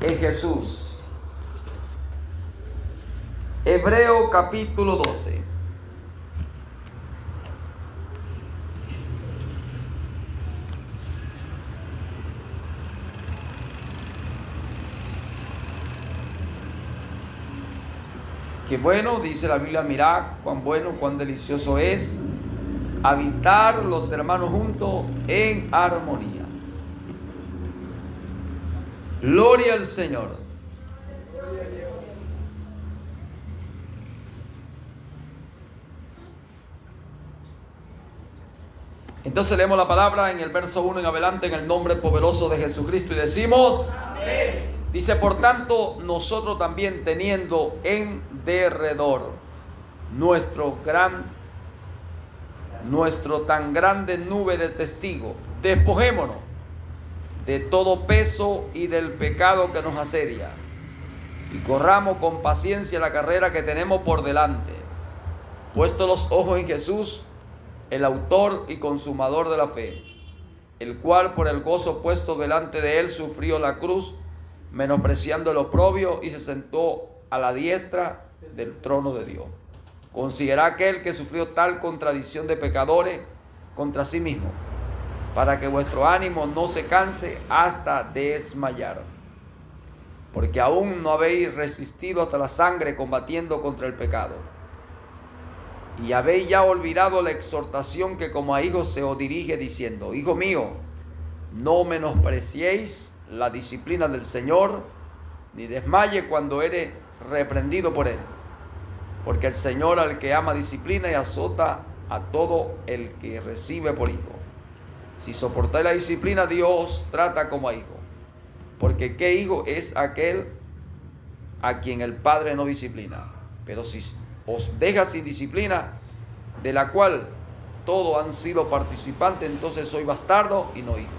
en Jesús. Hebreo capítulo 12. Qué bueno, dice la Biblia, mirad cuán bueno, cuán delicioso es habitar los hermanos juntos en armonía. Gloria al Señor. Entonces leemos la palabra en el verso 1 en adelante, en el nombre poderoso de Jesucristo, y decimos: amén. Dice: por tanto, nosotros también, teniendo en derredor nuestro tan grande nube de testigos, despojémonos de todo peso y del pecado que nos asedia, y corramos con paciencia la carrera que tenemos por delante, puesto los ojos en Jesús, el autor y consumador de la fe, el cual por el gozo puesto delante de él sufrió la cruz, menospreciando el oprobio, y se sentó a la diestra del trono de Dios. Considera aquel que sufrió tal contradicción de pecadores contra sí mismo, para que vuestro ánimo no se canse hasta desmayar. Porque aún no habéis resistido hasta la sangre combatiendo contra el pecado. Y habéis ya olvidado la exhortación que como a hijos se os dirige, diciendo: hijo mío, no menospreciéis la disciplina del Señor, ni desmaye cuando eres reprendido por él. Porque el Señor al que ama disciplina y azota a todo el que recibe por hijo. Si soportáis la disciplina, Dios trata como a hijo. Porque ¿qué hijo es aquel a quien el Padre no disciplina? Pero si os deja sin disciplina, de la cual todos han sido participantes, entonces soy bastardo y no hijo.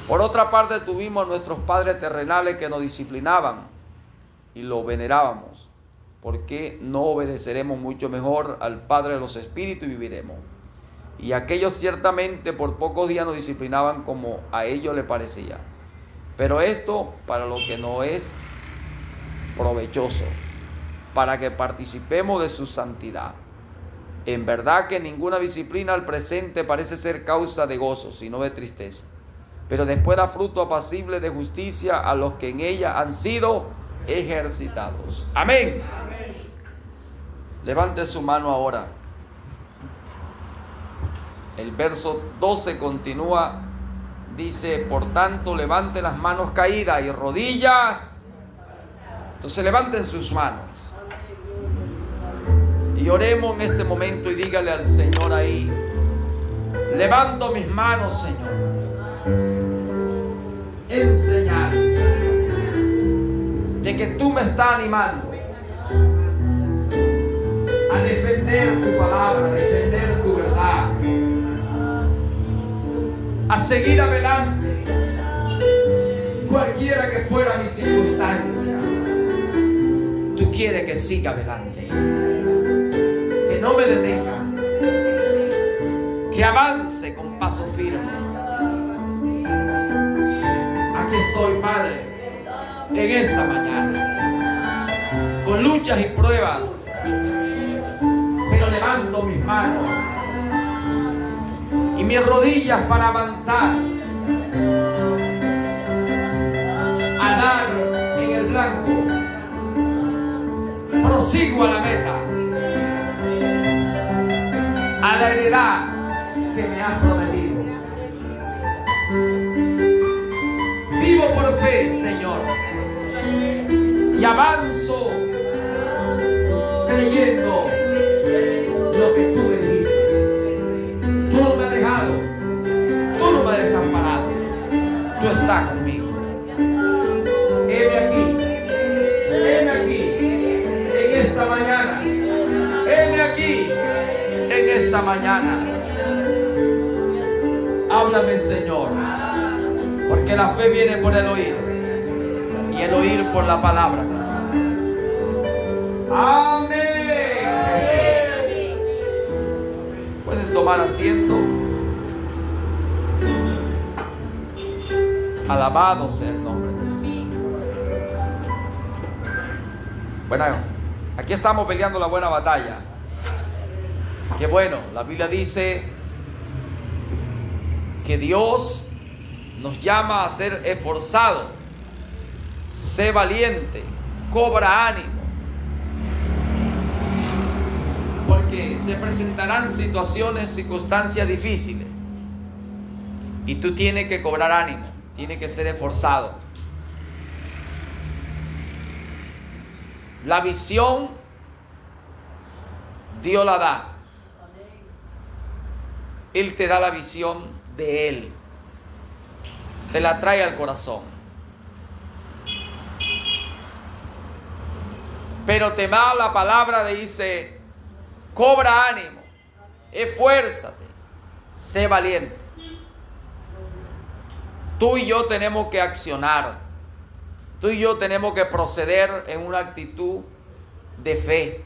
Por otra parte, tuvimos a nuestros padres terrenales que nos disciplinaban y lo venerábamos. ¿Por qué no obedeceremos mucho mejor al Padre de los Espíritus y viviremos? Y aquellos ciertamente por pocos días nos disciplinaban como a ellos les parecía. Pero esto para lo que no es provechoso, para que participemos de su santidad. En verdad que ninguna disciplina al presente parece ser causa de gozo, sino de tristeza. Pero después da fruto apacible de justicia a los que en ella han sido ejercitados. Amén. Amén. Levante su mano ahora. El verso 12 continúa, dice: por tanto, levante las manos caídas y rodillas. Entonces levanten sus manos y oremos en este momento, y dígale al Señor ahí: levanto mis manos, Señor, en señal de que tú me estás animando a defender tu palabra, a defender tu verdad, a seguir adelante, cualquiera que fuera mi circunstancia. Tú quieres que siga adelante, que no me detenga, que avance con paso firme. Aquí estoy, Padre, en esta mañana, con luchas y pruebas, pero levanto mis manos y mis rodillas para avanzar, a dar en el blanco. Prosigo a la meta, a la heredad que me has prometido. Vivo por fe, Señor, y avanzo creyendo lo que tú me dijiste. Tú no me has dejado, tú no me has desamparado, tú estás conmigo. Heme aquí en esta mañana. Heme aquí en esta mañana. Háblame, Señor, porque la fe viene por el oír y el oír por la palabra. Amén. Pueden tomar asiento. Alabado sea el nombre del Señor. Bueno, aquí estamos peleando la buena batalla. Qué bueno, la Biblia dice que Dios nos llama a ser esforzados. Sé valiente, cobra ánimo. Porque se presentarán situaciones, circunstancias difíciles. Y tú tienes que cobrar ánimo, tienes que ser esforzado. La visión, Dios la da. Él te da la visión de Él. Te la trae al corazón. Pero te da la palabra, dice, cobra ánimo, esfuérzate, sé valiente. Tú y yo tenemos que accionar. Tú y yo tenemos que proceder en una actitud de fe,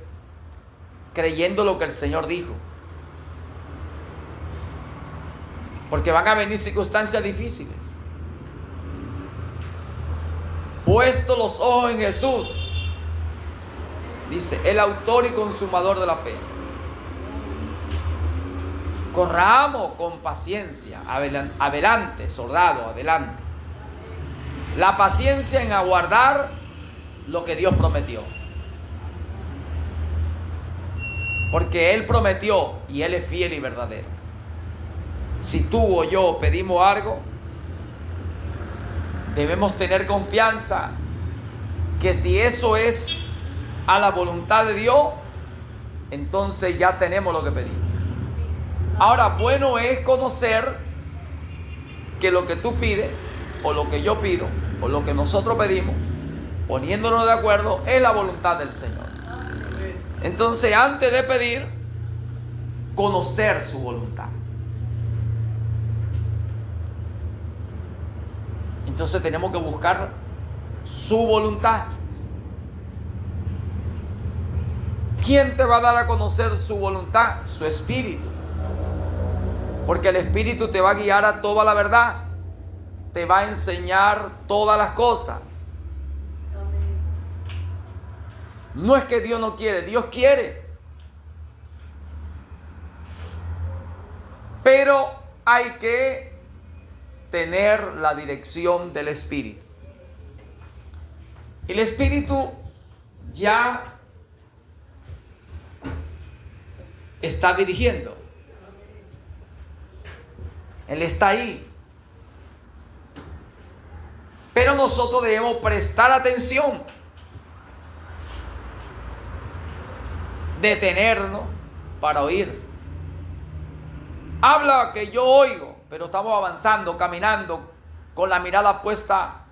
creyendo lo que el Señor dijo. Porque van a venir circunstancias difíciles. Puesto los ojos en Jesús, dice, el autor y consumador de la fe. Corramos con paciencia, adelante, soldado, adelante. La paciencia en aguardar lo que Dios prometió. Porque Él prometió y Él es fiel y verdadero. Si tú o yo pedimos algo, debemos tener confianza que si eso es a la voluntad de Dios, entonces ya tenemos lo que pedimos. Ahora, bueno es conocer que lo que tú pides, o lo que yo pido, o lo que nosotros pedimos, poniéndonos de acuerdo, es la voluntad del Señor. Entonces, antes de pedir, conocer su voluntad. Entonces tenemos que buscar su voluntad. ¿Quién te va a dar a conocer su voluntad? Su Espíritu. Porque el Espíritu te va a guiar a toda la verdad. Te va a enseñar todas las cosas. No es que Dios no quiere, Dios quiere. Pero hay que tener la dirección del Espíritu. El Espíritu ya está dirigiendo. Él está ahí. Pero nosotros debemos prestar atención, detenernos para oír. Habla que yo oigo, pero estamos avanzando, caminando, con la mirada puesta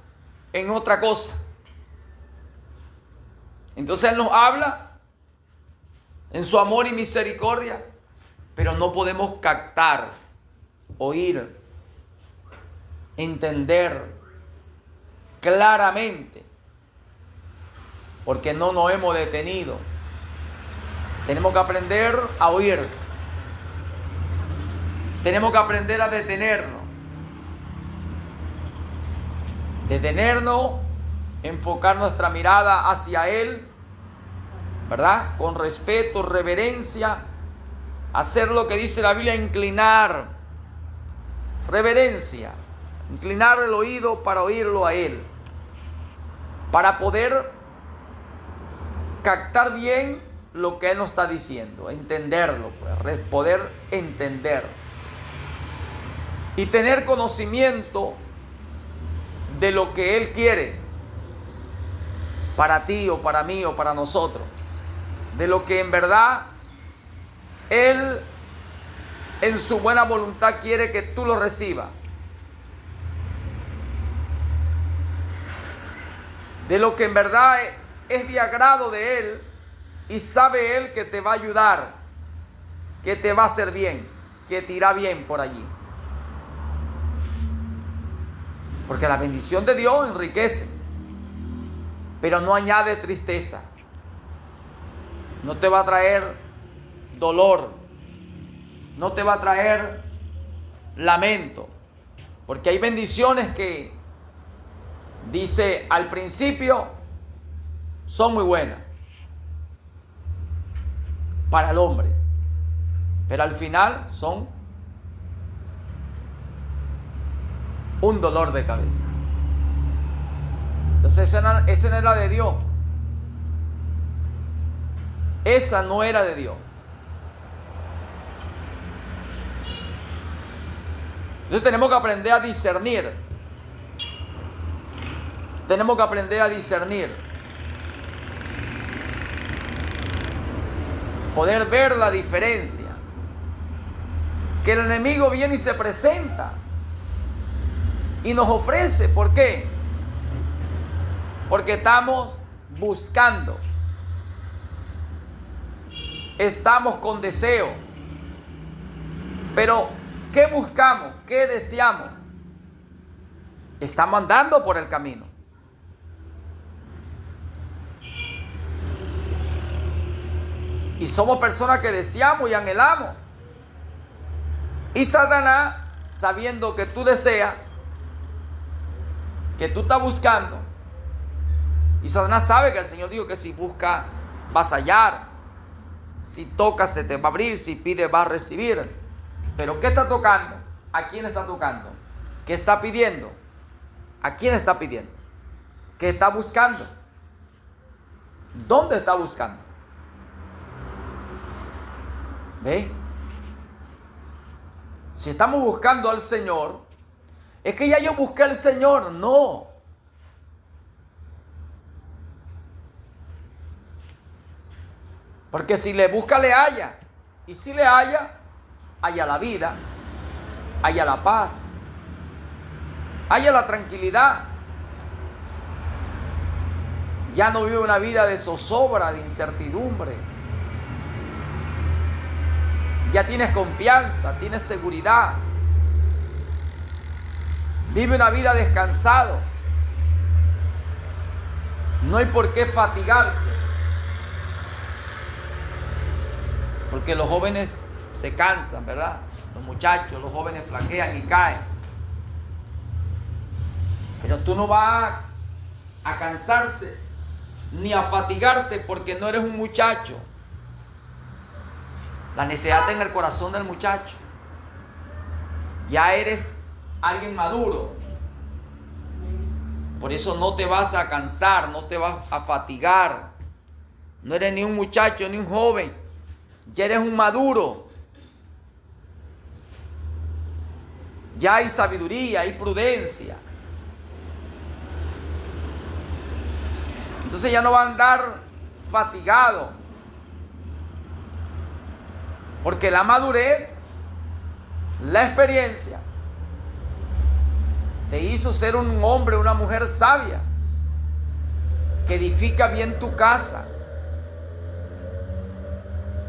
en otra cosa. Entonces Él nos habla en su amor y misericordia, pero no podemos captar, oír, entender claramente, porque no nos hemos detenido. Tenemos que aprender a oír. Tenemos que aprender a detenernos. Detenernos, enfocar nuestra mirada hacia Él, ¿verdad? Con respeto, reverencia, hacer lo que dice la Biblia, inclinar, reverencia, inclinar el oído para oírlo a Él, para poder captar bien lo que Él nos está diciendo, entenderlo, pues, poder entender y tener conocimiento de lo que Él quiere para ti o para mí o para nosotros, de lo que en verdad Él en su buena voluntad quiere que tú lo recibas, de lo que en verdad es de agrado de Él y sabe Él que te va a ayudar, que te va a hacer bien, que te irá bien por allí. Porque la bendición de Dios enriquece, pero no añade tristeza. No te va a traer dolor, no te va a traer lamento, porque hay bendiciones que, dice, al principio son muy buenas, para el hombre, pero al final son un dolor de cabeza. Entonces esa no era de Dios. Esa no era de Dios. Entonces tenemos que aprender a discernir. Tenemos que aprender a discernir. Poder ver la diferencia. Que el enemigo viene y se presenta y nos ofrece. ¿Por qué? Porque estamos buscando. Estamos con deseo. Pero, ¿qué buscamos? ¿Qué deseamos? Estamos andando por el camino. Y somos personas que deseamos y anhelamos. Y Satanás, sabiendo que tú deseas, que tú estás buscando, y Satanás sabe que el Señor dijo que si busca vas a hallar, si tocas se te va a abrir, si pides vas a recibir. Pero ¿qué está tocando? ¿A quién está tocando? ¿Qué está pidiendo? ¿A quién está pidiendo? ¿Qué está buscando? ¿Dónde está buscando? ¿Ve? Si estamos buscando al Señor, es que ya yo busqué al Señor. No. Porque si le busca, le halla. Y si le halla, halla la vida, halla la paz, halla la tranquilidad. Ya no vive una vida de zozobra, de incertidumbre. Ya tienes confianza, tienes seguridad. Vive una vida descansado. No hay por qué fatigarse. Porque los jóvenes se cansan, ¿verdad? Los muchachos, los jóvenes flaquean y caen. Pero tú no vas a cansarse ni a fatigarte porque no eres un muchacho. La necesidad está en el corazón del muchacho. Ya eres alguien maduro. Por eso no te vas a cansar, no te vas a fatigar. No eres ni un muchacho ni un joven. Ya eres un maduro. Ya hay sabiduría, hay prudencia. Entonces ya no va a andar fatigado. Porque la madurez, la experiencia, te hizo ser un hombre, una mujer sabia, que edifica bien tu casa,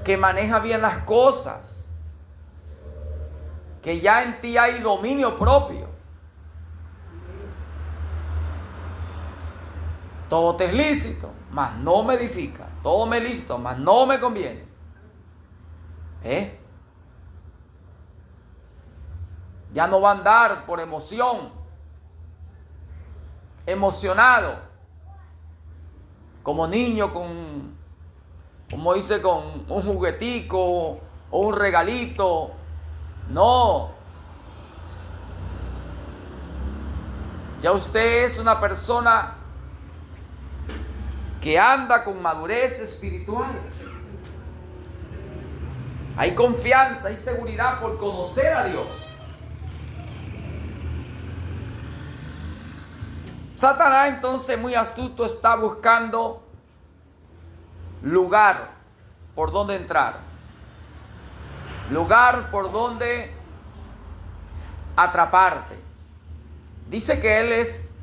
que maneja bien las cosas, que ya en ti hay dominio propio. Todo te es lícito, mas no me edifica. Todo me es lícito, mas no me conviene. Ya no va a andar por emoción, emocionado, como niño como dice, con un juguetico o un regalito. No. Ya usted es una persona que anda con madurez espiritual. Hay confianza, hay seguridad por conocer a Dios. Satanás entonces, muy astuto, está buscando lugar por donde entrar, lugar por donde atraparte. Dice que él es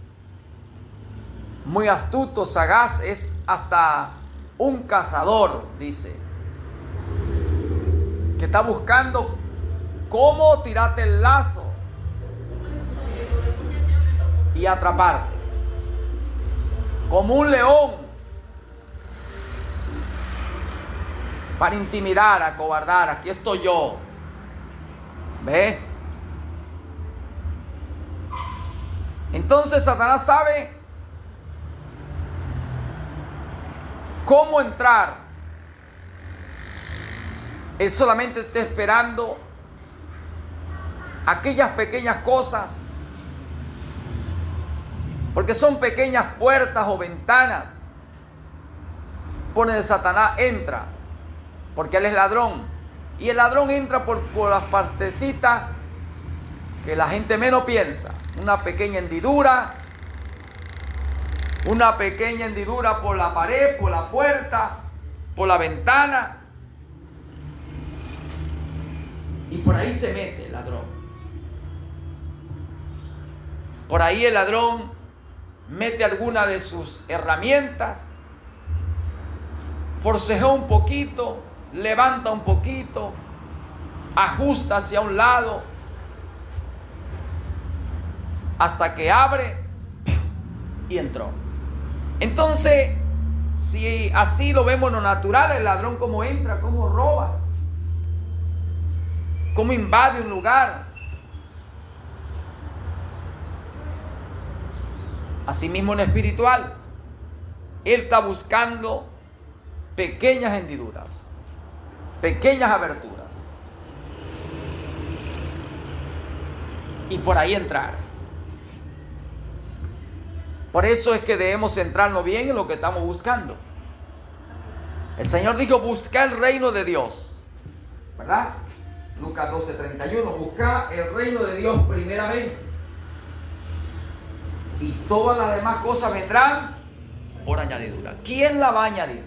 muy astuto, sagaz, es hasta un cazador, dice, que está buscando cómo tirarte el lazo y atraparte, como un león, para intimidar, acobardar. Aquí estoy yo. ¿Ve? Entonces Satanás sabe cómo entrar Él solamente está esperando aquellas pequeñas cosas, porque son pequeñas puertas o ventanas por donde Satanás entra, porque él es ladrón, y el ladrón entra por las partecitas que la gente menos piensa. Una pequeña hendidura por la pared, por la puerta, por la ventana, y por ahí se mete el ladrón. Por ahí el ladrón mete alguna de sus herramientas, forcejea un poquito, levanta un poquito, ajusta hacia un lado, hasta que abre y entró. Entonces, si así lo vemos en lo natural, el ladrón cómo entra, cómo roba, cómo invade un lugar. Asimismo en lo espiritual, él está buscando pequeñas hendiduras, pequeñas aberturas, y por ahí entrar. Por eso es que debemos centrarnos bien en lo que estamos buscando. El Señor dijo: busca el reino de Dios, ¿verdad? Lucas 12:31, busca el reino de Dios primeramente, y todas las demás cosas vendrán por añadidura. ¿Quién la va a añadir?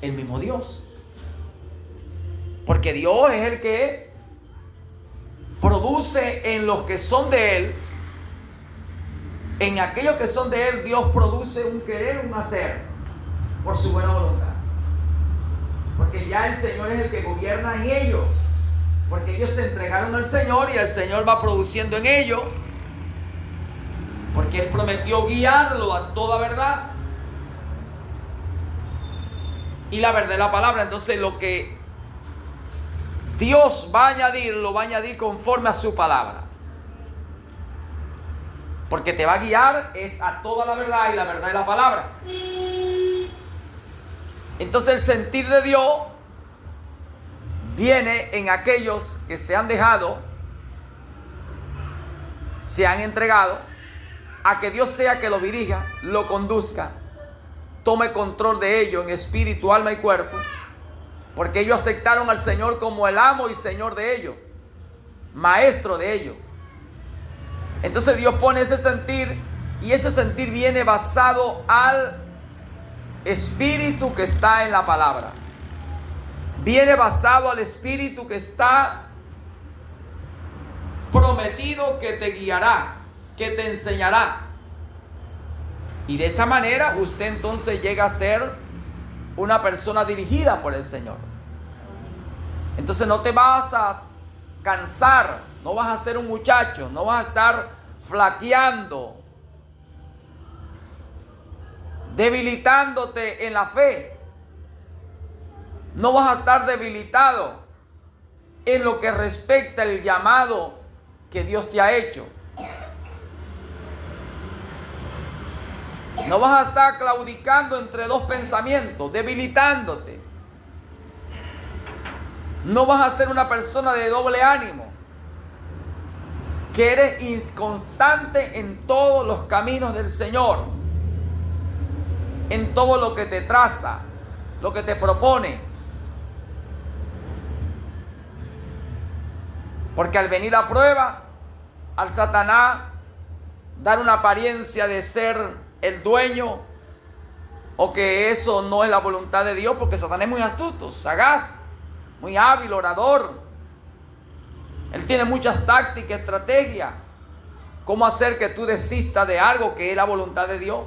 El mismo Dios. Porque Dios es el que produce en los que son de Él. En aquellos que son de Él, Dios produce un querer, un hacer, por su buena voluntad. Porque ya el Señor es el que gobierna en ellos. Porque ellos se entregaron al Señor y el Señor va produciendo en ellos. Porque Él prometió guiarlo a toda verdad. Y la verdad es la palabra. Entonces lo que Dios va a añadir, lo va a añadir conforme a su palabra. Porque te va a guiar es a toda la verdad, y la verdad es la palabra. Entonces el sentir de Dios viene en aquellos que se han dejado, se han entregado a que Dios sea que lo dirija, lo conduzca, tome control de ellos en espíritu, alma y cuerpo, porque ellos aceptaron al Señor como el amo y Señor de ellos, maestro de ellos. Entonces Dios pone ese sentir, y ese sentir viene basado al espíritu que está en la palabra. Viene basado al espíritu que está prometido, que te guiará, que te enseñará. Y de esa manera usted entonces llega a ser una persona dirigida por el Señor. Entonces no te vas a cansar, no vas a ser un muchacho, no vas a estar flaqueando, debilitándote en la fe. No vas a estar debilitado en lo que respecta al llamado que Dios te ha hecho. No vas a estar claudicando entre dos pensamientos, debilitándote. No vas a ser una persona de doble ánimo, que eres inconstante en todos los caminos del Señor, en todo lo que te traza, lo que te propone. Porque al venir a prueba, al Satanás dar una apariencia de ser el dueño, o que eso no es la voluntad de Dios, porque Satanás es muy astuto, sagaz, muy hábil, orador. Él tiene muchas tácticas, estrategias, cómo hacer que tú desistas de algo que es la voluntad de Dios,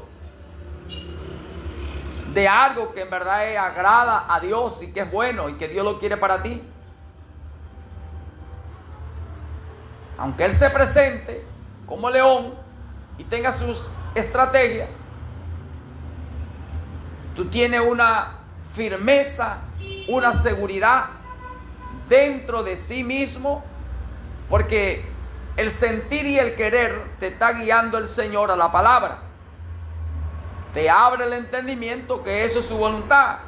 de algo que en verdad agrada a Dios y que es bueno y que Dios lo quiere para ti. Aunque Él se presente como león y tenga sus estrategias, tú tienes una firmeza, una seguridad dentro de sí mismo, porque el sentir y el querer te está guiando el Señor a la palabra. Te abre el entendimiento que eso es su voluntad.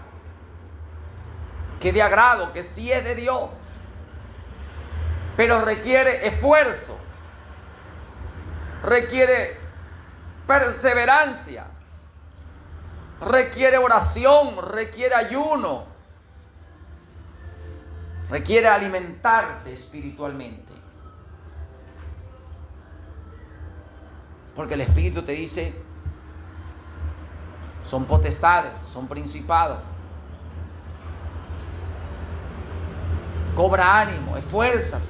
que de agrado, que sí es de Dios, pero requiere esfuerzo, requiere perseverancia, requiere oración, requiere ayuno, requiere alimentarte espiritualmente. Porque el Espíritu te dice, son potestades, son principados. Cobra ánimo, esfuérzate.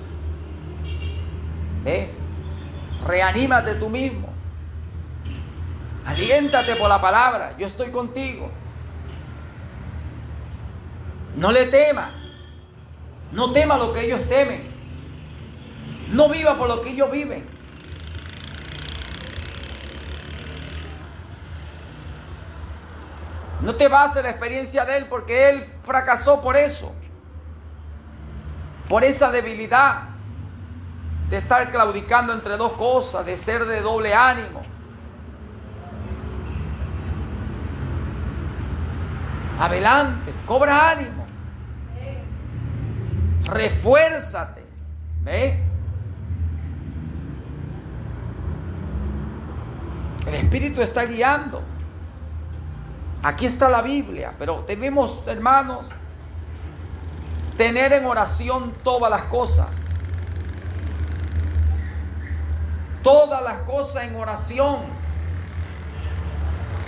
Reanímate tú mismo. Aliéntate por la palabra. Yo estoy contigo. No le temas. No temas lo que ellos temen. No viva por lo que ellos viven. No te bases en la experiencia de él, porque él fracasó por eso. Por esa debilidad de estar claudicando entre dos cosas, de ser de doble ánimo. Adelante, cobra ánimo. Refuérzate. ¿Ve? El Espíritu está guiando. Aquí está la Biblia, pero debemos, hermanos, tener en oración todas las cosas. Todas las cosas en oración.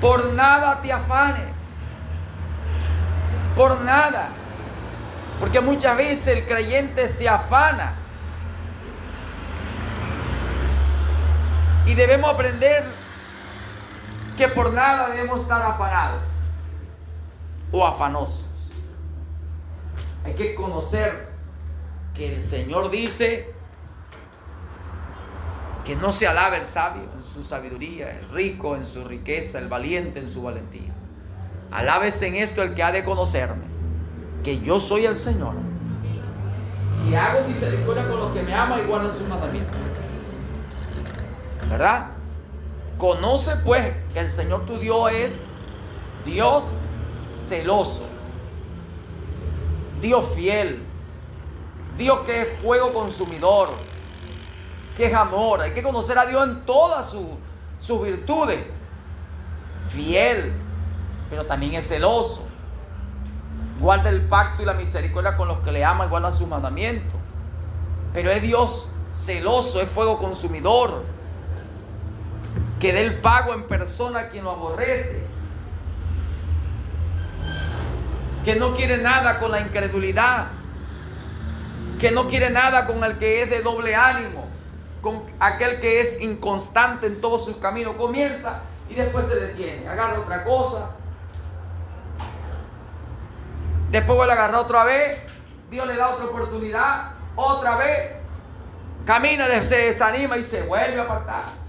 Por nada te afanes. Por nada. Porque muchas veces el creyente se afana. Y debemos aprender que por nada debemos estar afanados o afanosos. Hay que conocer que el Señor dice que no se alabe el sabio en su sabiduría, el rico en su riqueza, el valiente en su valentía. Alábese en esto el que ha de conocerme, que yo soy el Señor, que hago misericordia con los que me aman y guardan sus mandamientos. ¿Verdad? Conoce pues que el Señor tu Dios es Dios celoso, Dios fiel, Dios que es fuego consumidor, que es amor. Hay que conocer a Dios en todas sus virtudes. Fiel, pero también es celoso. Guarda el pacto y la misericordia con los que le aman y guardan sus mandamientos. Pero es Dios celoso, es fuego consumidor, que dé el pago en persona a quien lo aborrece, que no quiere nada con la incredulidad, que no quiere nada con el que es de doble ánimo, con aquel que es inconstante en todos sus caminos. Comienza y después se detiene, agarra otra cosa, después vuelve a agarrar otra vez, Dios le da otra oportunidad, otra vez, camina, se desanima y se vuelve a apartar.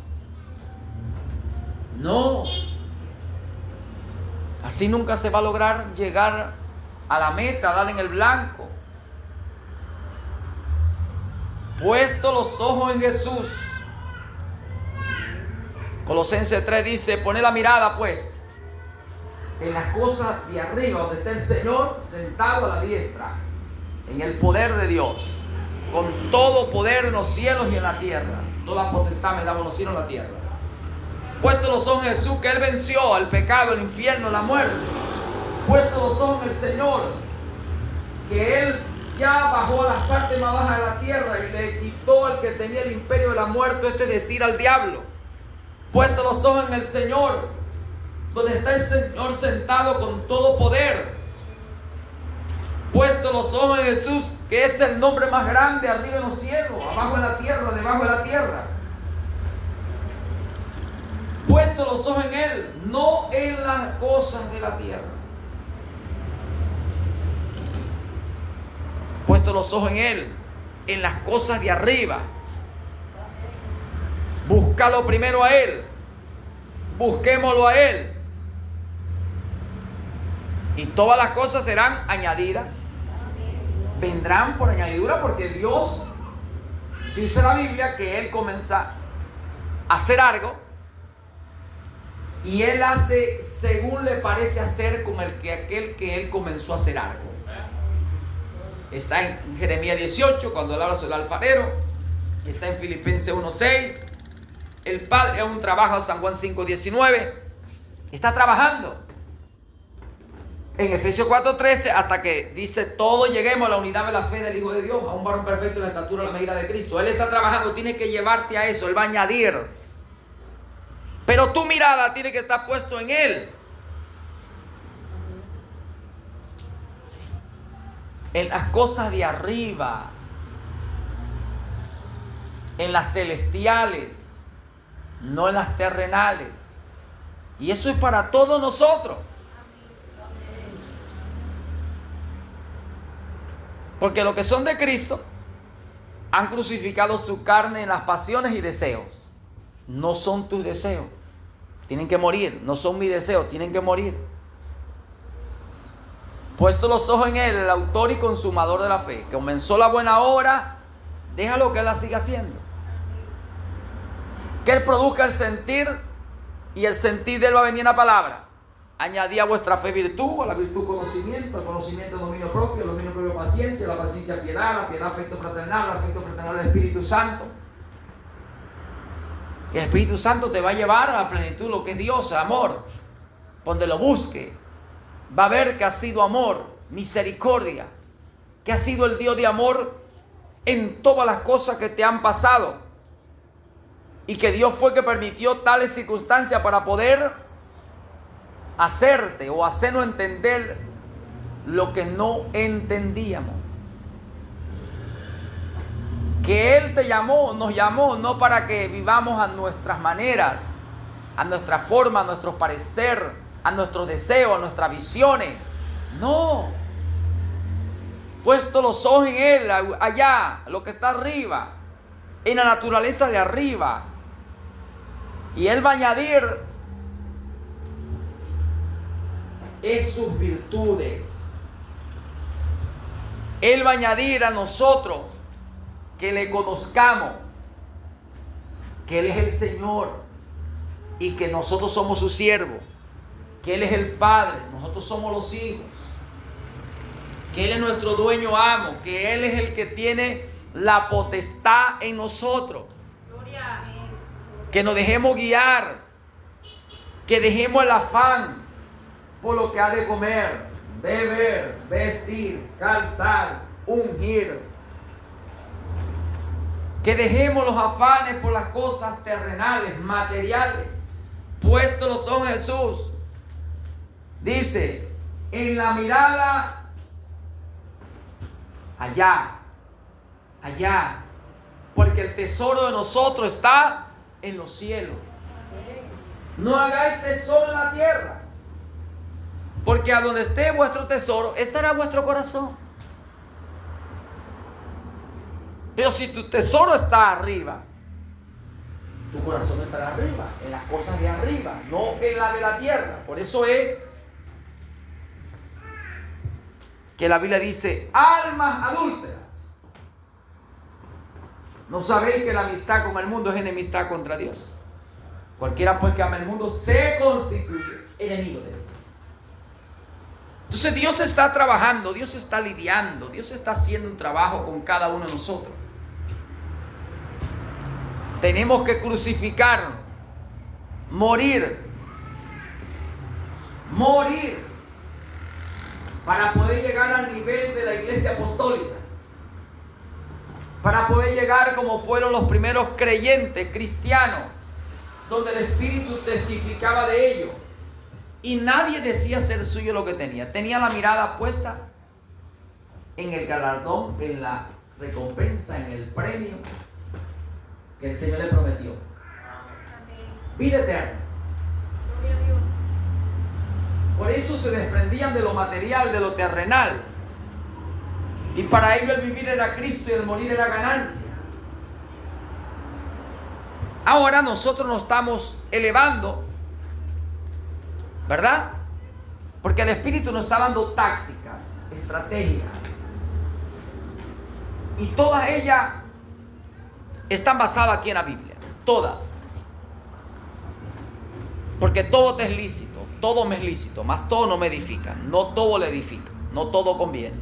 No, así nunca se va a lograr llegar a la meta, dar en el blanco. Puesto los ojos en Jesús. Colosenses 3 dice, poned la mirada pues en las cosas de arriba, donde está el Señor sentado a la diestra, en el poder de Dios, con todo poder en los cielos y en la tierra. Toda potestad me damos en los cielos y en la tierra. Puesto los ojos en Jesús, que Él venció al pecado, el infierno, la muerte. Puesto los ojos en el Señor, que Él ya bajó a las partes más bajas de la tierra y le quitó al que tenía el imperio de la muerte, esto es decir, al diablo. Puesto los ojos en el Señor, donde está el Señor sentado con todo poder. Puesto los ojos en Jesús, que es el nombre más grande arriba en los cielos, abajo en la tierra, debajo de la tierra. Puesto los ojos en Él, no en las cosas de la tierra. Puesto los ojos en Él, en las cosas de arriba. Búscalo primero a Él. Busquémoslo a Él. Y todas las cosas serán añadidas. Vendrán por añadidura, porque Dios, dice la Biblia, que Él comienza a hacer algo. Y Él hace según le parece hacer con aquel que Él comenzó a hacer algo. Está en Jeremías 18, cuando él habla sobre el alfarero. Está en Filipenses 1:6. El Padre aún trabaja, San Juan 5:19. Está trabajando. En Efesios 4:13, hasta que dice: todos lleguemos a la unidad de la fe del Hijo de Dios, a un varón perfecto en la estatura, a la medida de Cristo. Él está trabajando, tiene que llevarte a eso. Él va a añadir. Pero tu mirada tiene que estar puesto en Él. En las cosas de arriba, en las celestiales, no en las terrenales. Y eso es para todos nosotros. Porque los que son de Cristo han crucificado su carne en las pasiones y deseos. No son tus deseos, tienen que morir. No son mis deseos, tienen que morir. Puesto los ojos en Él, el autor y consumador de la fe, que comenzó la buena obra, déjalo que Él la siga haciendo. Que Él produzca el sentir, y el sentir de Él va a venir en la palabra. Añadí a vuestra fe virtud, a la virtud conocimiento, al conocimiento dominio propio, al dominio propio paciencia, a la paciencia piedad, la piedad afecto fraternal, al afecto fraternal del Espíritu Santo. Y el Espíritu Santo te va a llevar a la plenitud, lo que es Dios, el amor. Donde lo busque, va a ver que ha sido amor, misericordia, que ha sido el Dios de amor en todas las cosas que te han pasado. Y que Dios fue que permitió tales circunstancias para poder hacerte o hacernos entender lo que no entendíamos. Que Él te llamó, nos llamó, no para que vivamos a nuestras maneras, a nuestra forma, a nuestro parecer, a nuestros deseos, a nuestras visiones. No. Puesto los ojos en Él, allá, lo que está arriba, en la naturaleza de arriba. Y Él va a añadir sus virtudes. Él va a añadir a nosotros que le conozcamos, que Él es el Señor y que nosotros somos sus siervos, que Él es el Padre, nosotros somos los hijos, que Él es nuestro dueño amo, que Él es el que tiene la potestad en nosotros. Gloria. Que nos dejemos guiar, que dejemos el afán por lo que ha de comer, beber, vestir, calzar, ungir. Que dejemos los afanes por las cosas terrenales, materiales. Puesto los ojos en Jesús. Dice, en la mirada, allá, allá. Porque el tesoro de nosotros está en los cielos. No hagáis tesoro en la tierra. Porque a donde esté vuestro tesoro, estará vuestro corazón. Pero si tu tesoro está arriba, tu corazón estará arriba, en las cosas de arriba, no en la de la tierra. Por eso es que la Biblia dice, almas adúlteras, ¿no sabéis que la amistad con el mundo es enemistad contra Dios? Cualquiera pues que ama el mundo se constituye enemigo de Dios. Entonces Dios está trabajando, Dios está lidiando, Dios está haciendo un trabajo con cada uno de nosotros. Tenemos que crucificarnos, morir, para poder llegar al nivel de la iglesia apostólica, para poder llegar como fueron los primeros creyentes cristianos, donde el Espíritu testificaba de ellos. Y nadie decía ser suyo lo que tenía. Tenía la mirada puesta en el galardón, en la recompensa, en el premio que el Señor le prometió. Vida eterna. Por eso se desprendían de lo material, de lo terrenal. Y para ellos el vivir era Cristo y el morir era ganancia. Ahora nosotros nos estamos elevando, ¿verdad? Porque el Espíritu nos está dando tácticas, estrategias. Y todas ellas están basadas aquí en la Biblia. Todas. Porque todo te es lícito, todo me es lícito, mas todo no me edifica. No todo le edifica, no todo conviene.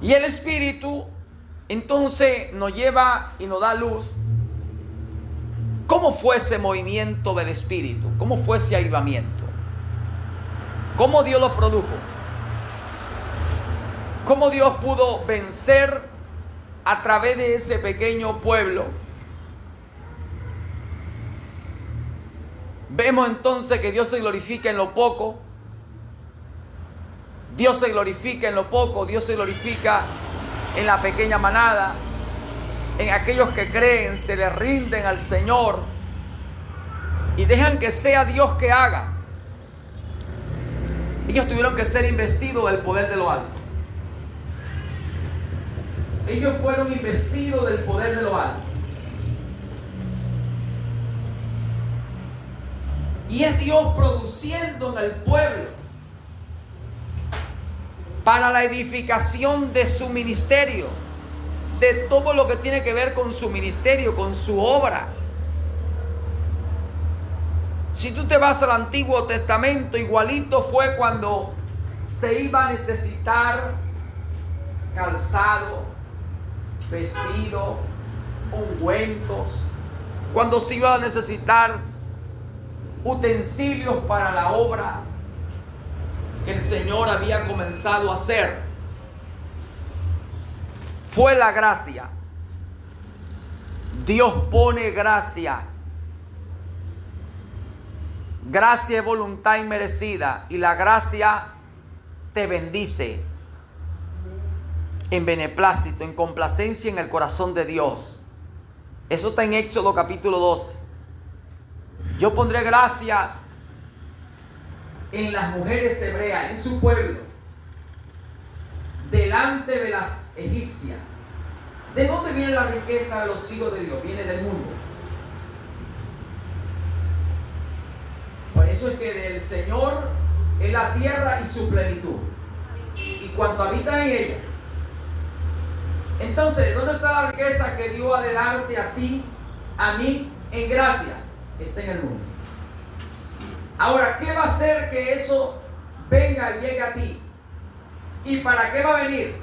Y el Espíritu entonces nos lleva y nos da luz. ¿Cómo fue ese movimiento del Espíritu? ¿Cómo fue ese avivamiento? ¿Cómo Dios lo produjo? ¿Cómo Dios pudo vencer a través de ese pequeño pueblo? Vemos entonces que Dios se glorifica en lo poco. Dios se glorifica en lo poco. Dios se glorifica en la pequeña manada. En aquellos que creen, se le rinden al Señor y dejan que sea Dios que haga. Ellos tuvieron que ser investidos del poder de lo alto. Ellos fueron investidos del poder de lo alto. Y es Dios produciendo en el pueblo para la edificación de su ministerio, de todo lo que tiene que ver con su ministerio, con su obra. Si tú te vas al Antiguo Testamento, igualito fue cuando se iba a necesitar calzado, vestido, ungüentos, cuando se iba a necesitar utensilios para la obra que el Señor había comenzado a hacer. Fue la gracia. Dios pone gracia. Gracia es voluntad inmerecida y la gracia te bendice en beneplácito, en complacencia en el corazón de Dios. Eso está en Éxodo capítulo 12. Yo pondré gracia en las mujeres hebreas, en su pueblo, delante de las egipcias. ¿De dónde viene la riqueza de los hijos de Dios? Viene del mundo. Por eso es que del Señor es la tierra y su plenitud, y cuanto habita en ella. Entonces, ¿dónde está la riqueza que Dios adelante a ti, a mí, en gracia? Está en el mundo. Ahora, ¿qué va a hacer que eso venga y llegue a ti? ¿Y para qué va a venir?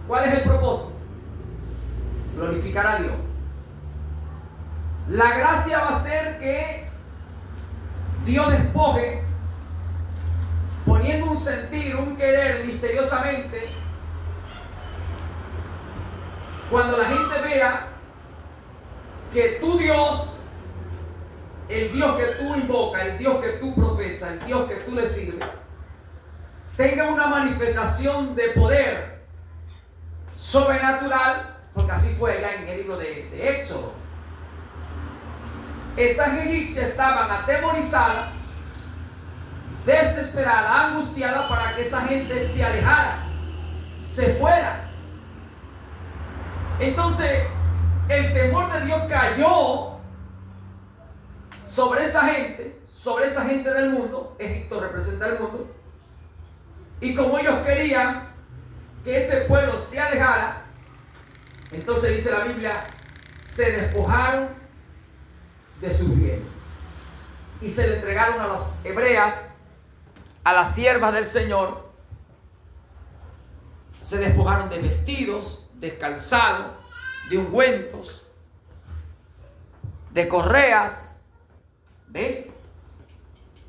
¿Cuál es el propósito? Glorificar a Dios. La gracia va a hacer que Dios despoje, poniendo un sentir, un querer misteriosamente, cuando la gente vea que tu Dios, el Dios que tú invocas, el Dios que tú profesas, el Dios que tú le sirves, tenga una manifestación de poder sobrenatural, porque así fue allá en el libro de Éxodo. Esas egipcias estaban atemorizadas, desesperadas, angustiadas para que esa gente se alejara, se fuera. Entonces, el temor de Dios cayó sobre esa gente del mundo. Egipto representa el mundo. Y como ellos querían que ese pueblo se alejara, entonces dice la Biblia, se despojaron de sus bienes y se le entregaron a las hebreas, a las siervas del Señor. Se despojaron de vestidos, de calzado, de ungüentos, de correas, ¿ve?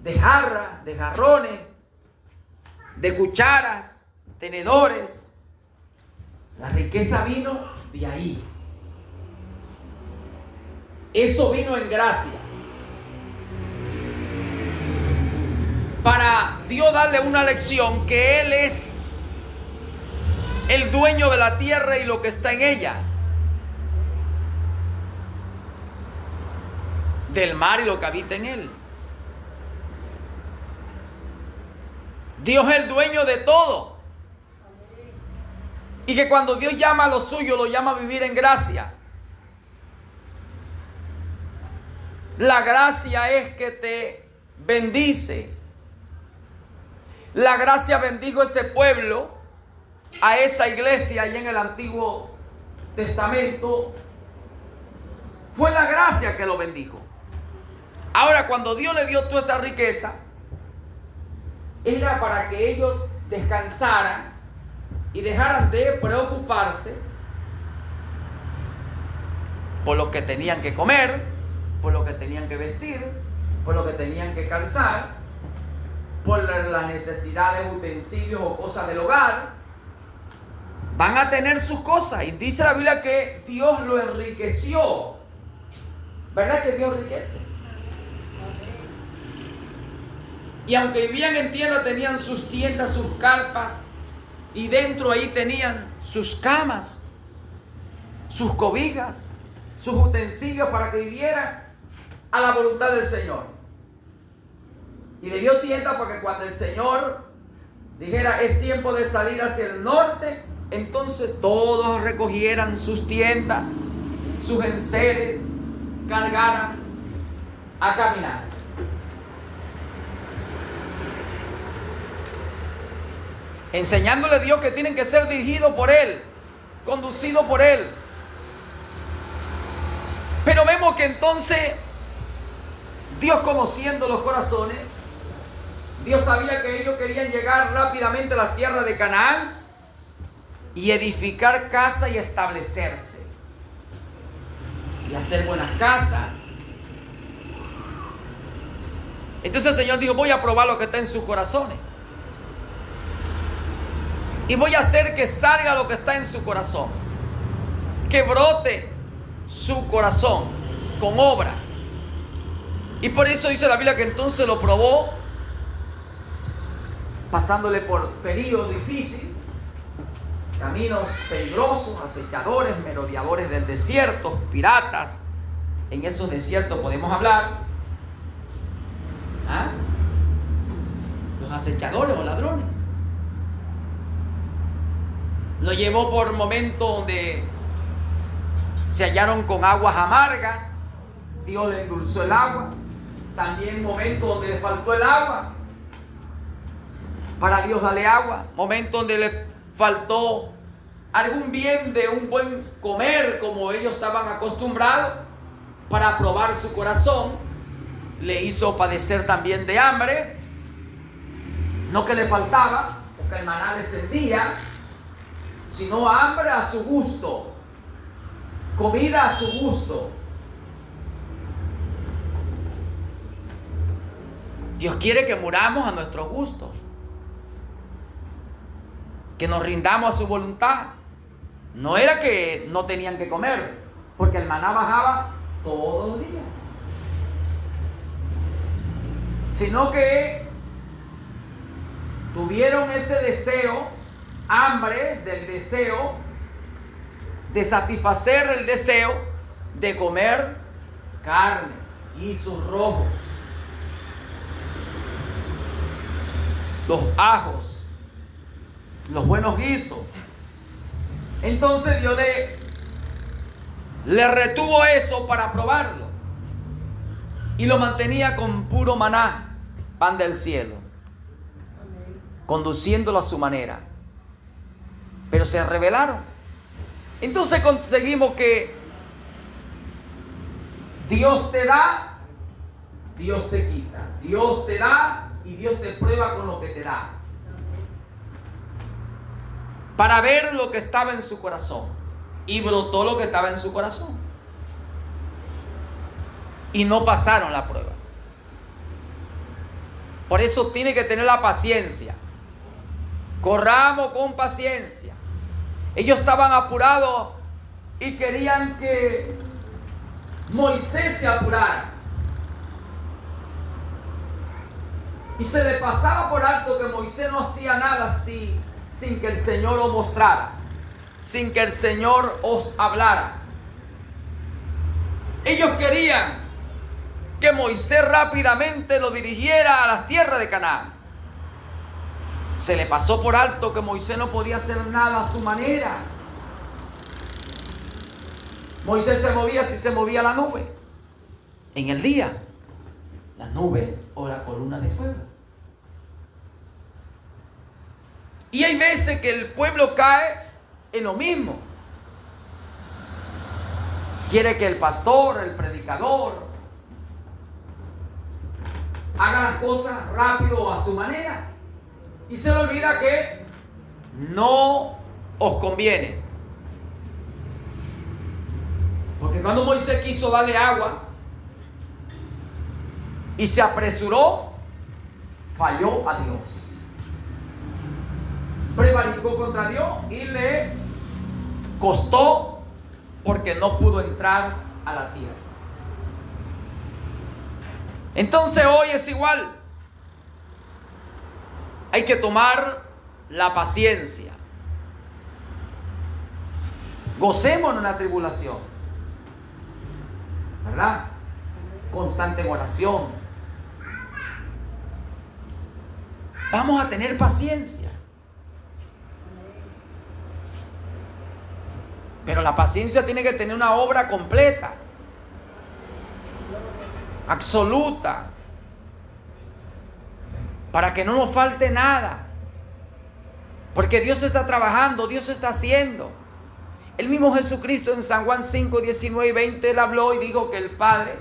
De jarras, de jarrones, de cucharas, tenedores. La riqueza vino de ahí. Eso vino en gracia. Para Dios darle una lección que Él es el dueño de la tierra y lo que está en ella, del mar y lo que habita en él. Dios es el dueño de todo. Y que cuando Dios llama a lo suyo, lo llama a vivir en gracia. La gracia es que te bendice. La gracia bendijo a ese pueblo, a esa iglesia allá en el Antiguo Testamento. Fue la gracia que lo bendijo. Ahora, cuando Dios le dio toda esa riqueza, era para que ellos descansaran y dejaran de preocuparse por lo que tenían que comer, por lo que tenían que vestir, por lo que tenían que calzar, por las necesidades, utensilios o cosas del hogar. Van a tener sus cosas. Y dice la Biblia que Dios lo enriqueció. ¿Verdad que Dios enriquece? Y aunque vivían en tiendas, tenían sus tiendas, sus carpas. Y dentro ahí tenían sus camas, sus cobijas, sus utensilios para que vivieran a la voluntad del Señor. Y le dio tienda porque cuando el Señor dijera es tiempo de salir hacia el norte, entonces todos recogieran sus tiendas, sus enseres, cargaran a caminar. Enseñándole a Dios que tienen que ser dirigidos por Él, conducidos por Él. Pero vemos que entonces Dios, conociendo los corazones, Dios sabía que ellos querían llegar rápidamente a las tierras de Canaán y edificar casa y establecerse y hacer buenas casas. Entonces el Señor dijo: voy a probar lo que está en sus corazones y voy a hacer que salga lo que está en su corazón, que brote su corazón con obra. Y por eso dice la Biblia que entonces lo probó, pasándole por periodos difíciles, caminos peligrosos, acechadores, merodeadores del desierto, piratas. En esos desiertos podemos hablar, los acechadores o ladrones. Lo llevó por momentos donde se hallaron con aguas amargas, Dios le endulzó el agua. También momentos donde le faltó el agua, para Dios darle agua. Momentos donde le faltó algún bien de un buen comer como ellos estaban acostumbrados, para probar su corazón. Le hizo padecer también de hambre, no que le faltaba, porque el maná descendía, sino hambre a su gusto, comida a su gusto. Dios quiere que muramos a nuestro gusto, que nos rindamos a su voluntad. No era que no tenían que comer, porque el maná bajaba todos los días, sino que tuvieron ese deseo, hambre del deseo, de satisfacer el deseo de comer carne, guisos rojos, los ajos, los buenos guisos. Entonces Dios le retuvo eso para probarlo y lo mantenía con puro maná, pan del cielo, conduciéndolo a su manera. Pero se rebelaron. Entonces conseguimos que Dios te da, Dios te quita. Dios te da y Dios te prueba con lo que te da, para ver lo que estaba en su corazón. Y brotó lo que estaba en su corazón, y no pasaron la prueba. Por eso tiene que tener la paciencia. Corramos con paciencia. Ellos estaban apurados y querían que Moisés se apurara, y se le pasaba por alto que Moisés no hacía nada así sin que el Señor os mostrara, sin que el Señor os hablara. Ellos querían que Moisés rápidamente lo dirigiera a las tierras de Canaán. Se le pasó por alto que Moisés no podía hacer nada a su manera. Moisés se movía si se movía la nube en el día, la nube o la columna de fuego. Y hay veces que el pueblo cae en lo mismo. Quiere que el pastor, el predicador, haga las cosas rápido a su manera, y se le olvida que no os conviene. Porque cuando Moisés quiso darle agua y se apresuró, falló a Dios. Prevaricó contra Dios y le costó porque no pudo entrar a la tierra. Entonces hoy es igual. Hay que tomar la paciencia. Gocémonos en la tribulación, ¿verdad? Constante en oración. Vamos a tener paciencia. Pero la paciencia tiene que tener una obra completa, absoluta, para que no nos falte nada. Porque Dios está trabajando, Dios está haciendo. El mismo Jesucristo en San Juan 5, 19 y 20, Él habló y dijo que el Padre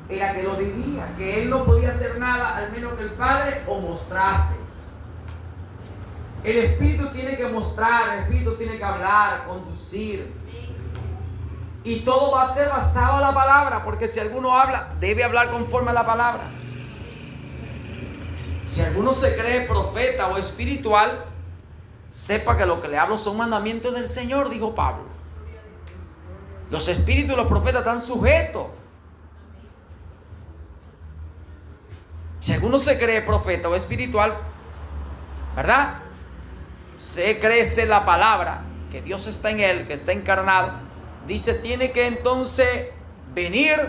era que lo dirigía, que Él no podía hacer nada al menos que el Padre o mostrase. El Espíritu tiene que mostrar, el Espíritu tiene que hablar, conducir. Y todo va a ser basado en la palabra, porque si alguno habla, debe hablar conforme a la palabra. Si alguno se cree profeta o espiritual, sepa que lo que le hablo son mandamientos del Señor, dijo Pablo. Los espíritus y los profetas están sujetos. Si alguno se cree profeta o espiritual, ¿verdad? Se cree ser la palabra, que Dios está en él, que está encarnado. Dice, tiene que entonces venir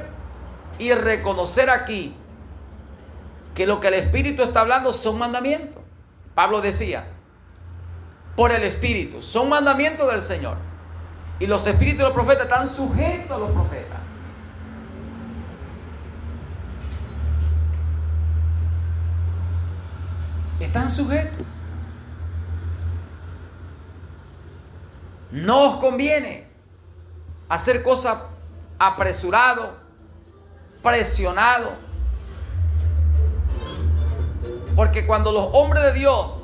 y reconocer aquí que lo que el Espíritu está hablando son mandamientos. Pablo decía, por el Espíritu, son mandamientos del Señor. Y los espíritus de los profetas están sujetos a los profetas. Están sujetos. No os conviene hacer cosas apresurado, presionado. Porque cuando los hombres de Dios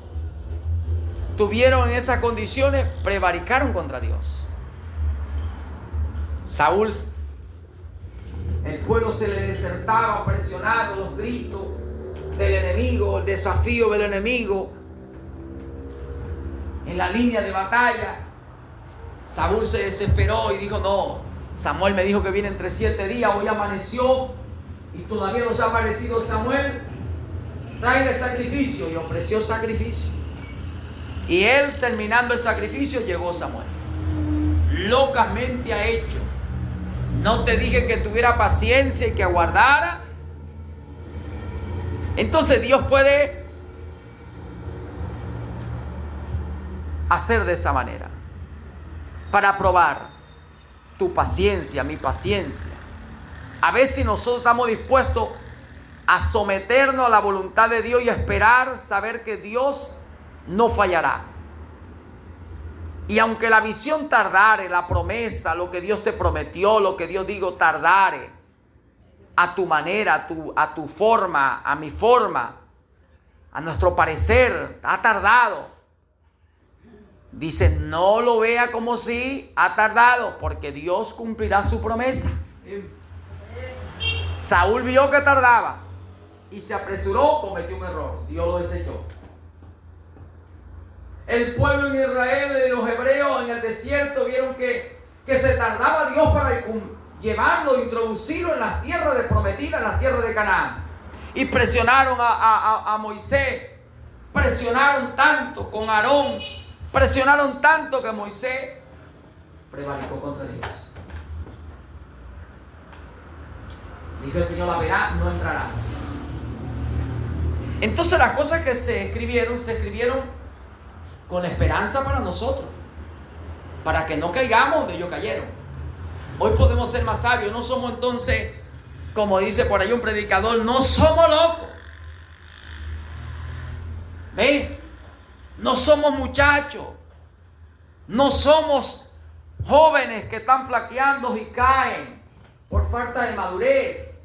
tuvieron esas condiciones, prevaricaron contra Dios. Saúl, el pueblo se le desertaba, presionado, los gritos del enemigo, el desafío del enemigo en la línea de batalla. Saúl se desesperó y dijo, no, Samuel me dijo que viene entre 7 días, hoy amaneció y todavía no se ha aparecido Samuel, tráele sacrificio. Y ofreció sacrificio. Y él, terminando el sacrificio, llegó Samuel. Locamente ha hecho. No te dije que tuviera paciencia y que aguardara. Entonces Dios puede hacer de esa manera para probar tu paciencia, mi paciencia. A ver si nosotros estamos dispuestos a someternos a la voluntad de Dios y a esperar, saber que Dios no fallará. Y aunque la visión tardare, la promesa, lo que Dios te prometió, lo que Dios dijo tardare, a tu manera, a tu forma, a mi forma, a nuestro parecer, ha tardado. Dice, no lo vea como si ha tardado, porque Dios cumplirá su promesa. Saúl vio que tardaba y se apresuró, cometió un error. Dios lo desechó. El pueblo en Israel, los hebreos en el desierto, vieron que se tardaba Dios para llevarlo, introducirlo en las tierras de prometidas, en las tierras de Canaán. Y presionaron a Moisés, presionaron tanto con Aarón, presionaron tanto que Moisés prevaricó contra Dios. Dijo el Señor, la verá, no entrarás. Entonces las cosas que se escribieron con esperanza para nosotros, para que no caigamos donde ellos cayeron. Hoy podemos ser más sabios, no somos entonces, como dice por ahí un predicador, no somos locos. ¿Ve? No somos muchachos, no somos jóvenes que están flaqueando y caen por falta de madurez.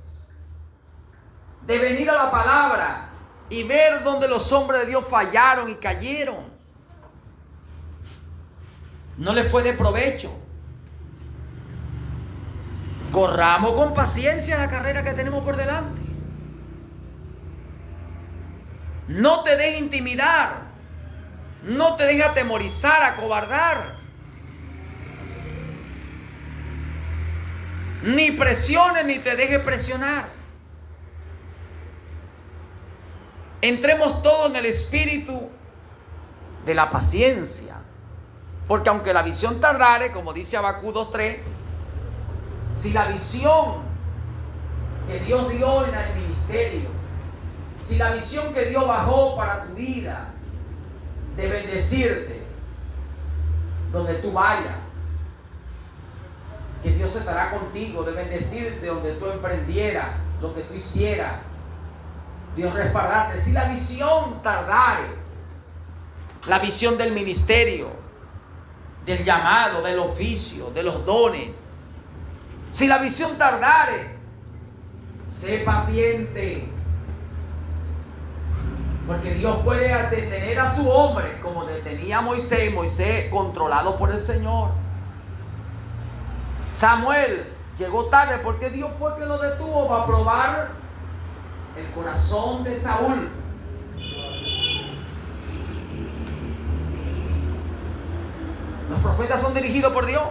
De venir a la palabra y ver donde los hombres de Dios fallaron y cayeron. no le fue de provecho. Corramos con paciencia la carrera que tenemos por delante. No te dejes intimidar, no te dejes atemorizar, acobardar, ni presiones ni te dejes presionar. Entremos todos en el espíritu de la paciencia, porque aunque la visión tardare, como dice Habacuc 2:3, si la visión que Dios dio en el ministerio, si la visión que Dios bajó para tu vida, de bendecirte donde tú vayas, que Dios estará contigo, de bendecirte donde tú emprendieras, lo que tú hicieras, Dios respaldarte. Si la visión tardare, la visión del ministerio, del llamado, del oficio, de los dones, si la visión tardare, sé paciente, porque Dios puede detener a su hombre como detenía a Moisés. Moisés controlado por el Señor. Samuel llegó tarde porque Dios fue el que lo detuvo para probar el corazón de Saúl. Los profetas son dirigidos por Dios.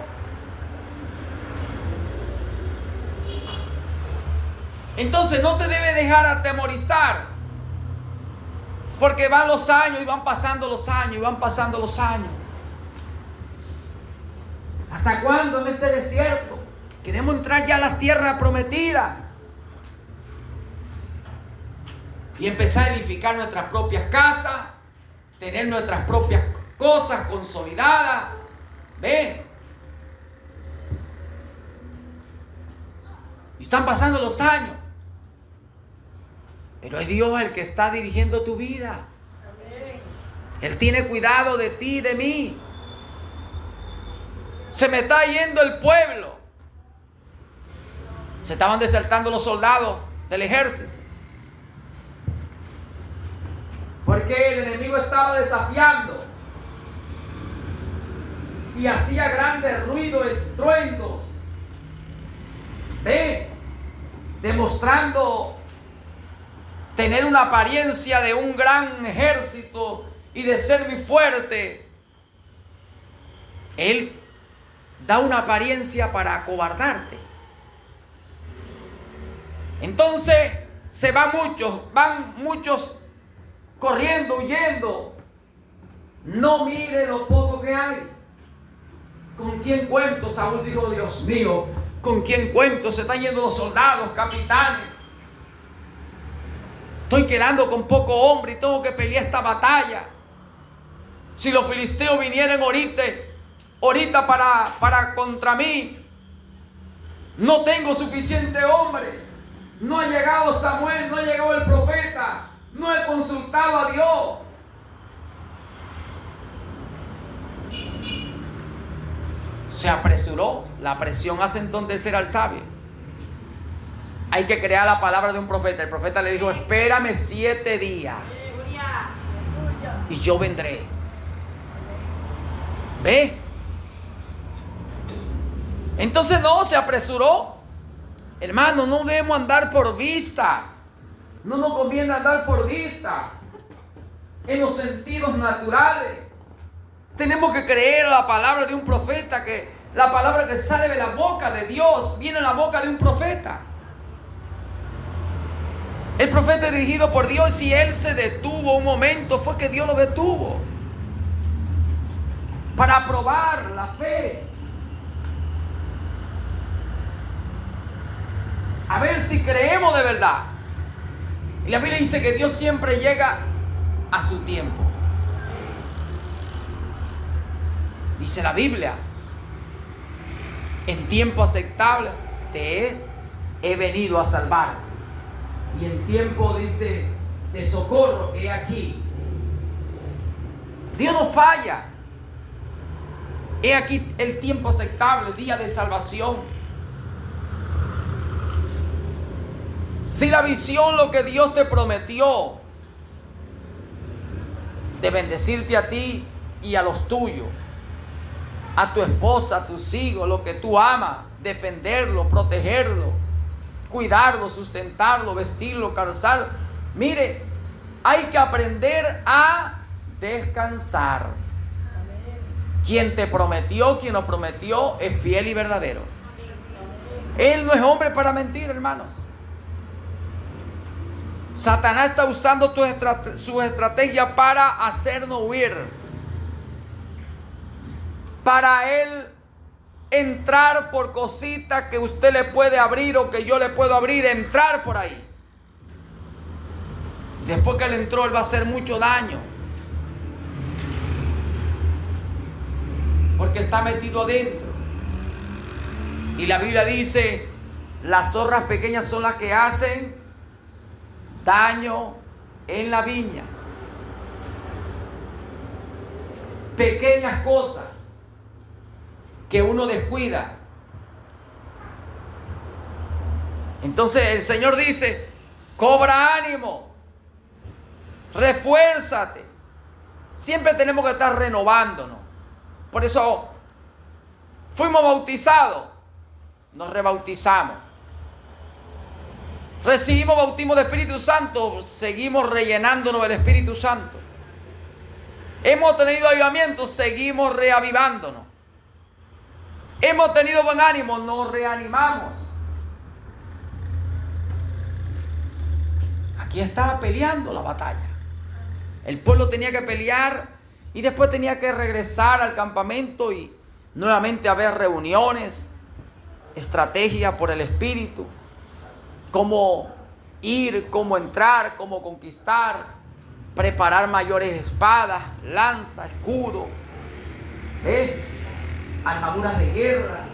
Entonces no te debe dejar atemorizar, porque van los años y van pasando los años y van pasando los años. ¿Hasta cuándo en ese desierto? Queremos entrar ya a las tierras prometidas y empezar a edificar nuestras propias casas, tener nuestras propias cosas consolidadas. ¿Ven? Y están pasando los años, pero es Dios el que está dirigiendo tu vida. Él tiene cuidado de ti y de mí. Se me está yendo el pueblo. Se estaban desertando los soldados del ejército, porque el enemigo estaba desafiando y hacía grandes ruidos, estruendos, demostrando tener una apariencia de un gran ejército y de ser muy fuerte. Él da una apariencia para acobardarte. Entonces van muchos corriendo, huyendo. No mire lo poco que hay. ¿Con quién cuento? Saúl dijo: Dios mío, ¿con quién cuento? Se están yendo los soldados, capitanes. Estoy quedando con poco hombre y tengo que pelear esta batalla. Si los filisteos vinieran ahorita para contra mí, no tengo suficiente hombre. No ha llegado Samuel, no ha llegado el profeta, no he consultado a Dios. Se apresuró. La presión hace entonces al sabio. Hay que crear la palabra de un profeta. El profeta le dijo: espérame 7 días y yo vendré. ¿Ve? Entonces no, se apresuró. Hermano, no debemos andar por vista. No nos conviene andar por vista en los sentidos naturales. Tenemos que creer la palabra de un profeta, que la palabra que sale de la boca de Dios viene en la boca de un profeta. El profeta es dirigido por Dios. Si él se detuvo un momento, fue que Dios lo detuvo para probar la fe, a ver si creemos de verdad. Y la Biblia dice que Dios siempre llega a su tiempo. Dice la Biblia: en tiempo aceptable te he venido a salvar, y en tiempo, dice, de socorro he aquí. Dios no falla. He aquí el tiempo aceptable, el día de salvación. Si la visión, lo que Dios te prometió de bendecirte a ti y a los tuyos, a tu esposa, a tus hijos, lo que tú amas, defenderlo, protegerlo, cuidarlo, sustentarlo, vestirlo, calzarlo. Mire, hay que aprender a descansar. Quien te prometió, quien nos prometió, es fiel y verdadero. Él no es hombre para mentir, hermanos. Satanás está usando su estrategia para hacernos huir, para él entrar por cositas que usted le puede abrir o que yo le puedo abrir, entrar por ahí. Después que él entró, él va a hacer mucho daño, porque está metido adentro. Y la Biblia dice, las zorras pequeñas son las que hacen daño en la viña. Pequeñas cosas que uno descuida. Entonces el Señor dice, cobra ánimo, refuérzate. Siempre tenemos que estar renovándonos. Por eso fuimos bautizados, nos rebautizamos. Recibimos bautismo de Espíritu Santo, seguimos rellenándonos del Espíritu Santo. Hemos tenido avivamiento, seguimos reavivándonos. Hemos tenido buen ánimo, nos reanimamos. Aquí estaba peleando la batalla. El pueblo tenía que pelear y después tenía que regresar al campamento y nuevamente haber reuniones, estrategia por el Espíritu. Cómo ir, cómo entrar, cómo conquistar, preparar mayores espadas, lanza, escudo, armaduras de guerra,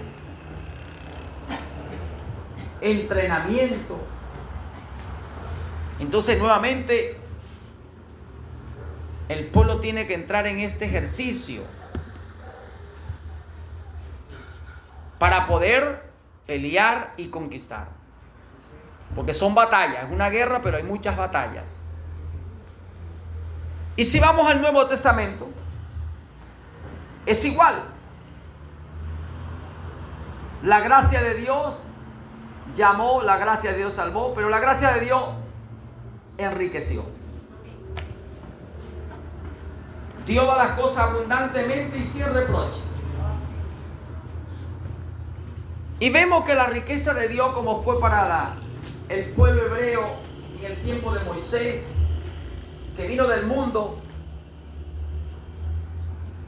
entrenamiento. Entonces nuevamente el pueblo tiene que entrar en este ejercicio para poder pelear y conquistar. Porque son batallas, es una guerra, pero hay muchas batallas. Y si vamos al Nuevo Testamento, es igual. La gracia de Dios llamó, la gracia de Dios salvó, pero la gracia de Dios enriqueció. Dios da las cosas abundantemente y sin reproche. Y vemos que la riqueza de Dios, como fue para el pueblo hebreo en el tiempo de Moisés, que vino del mundo,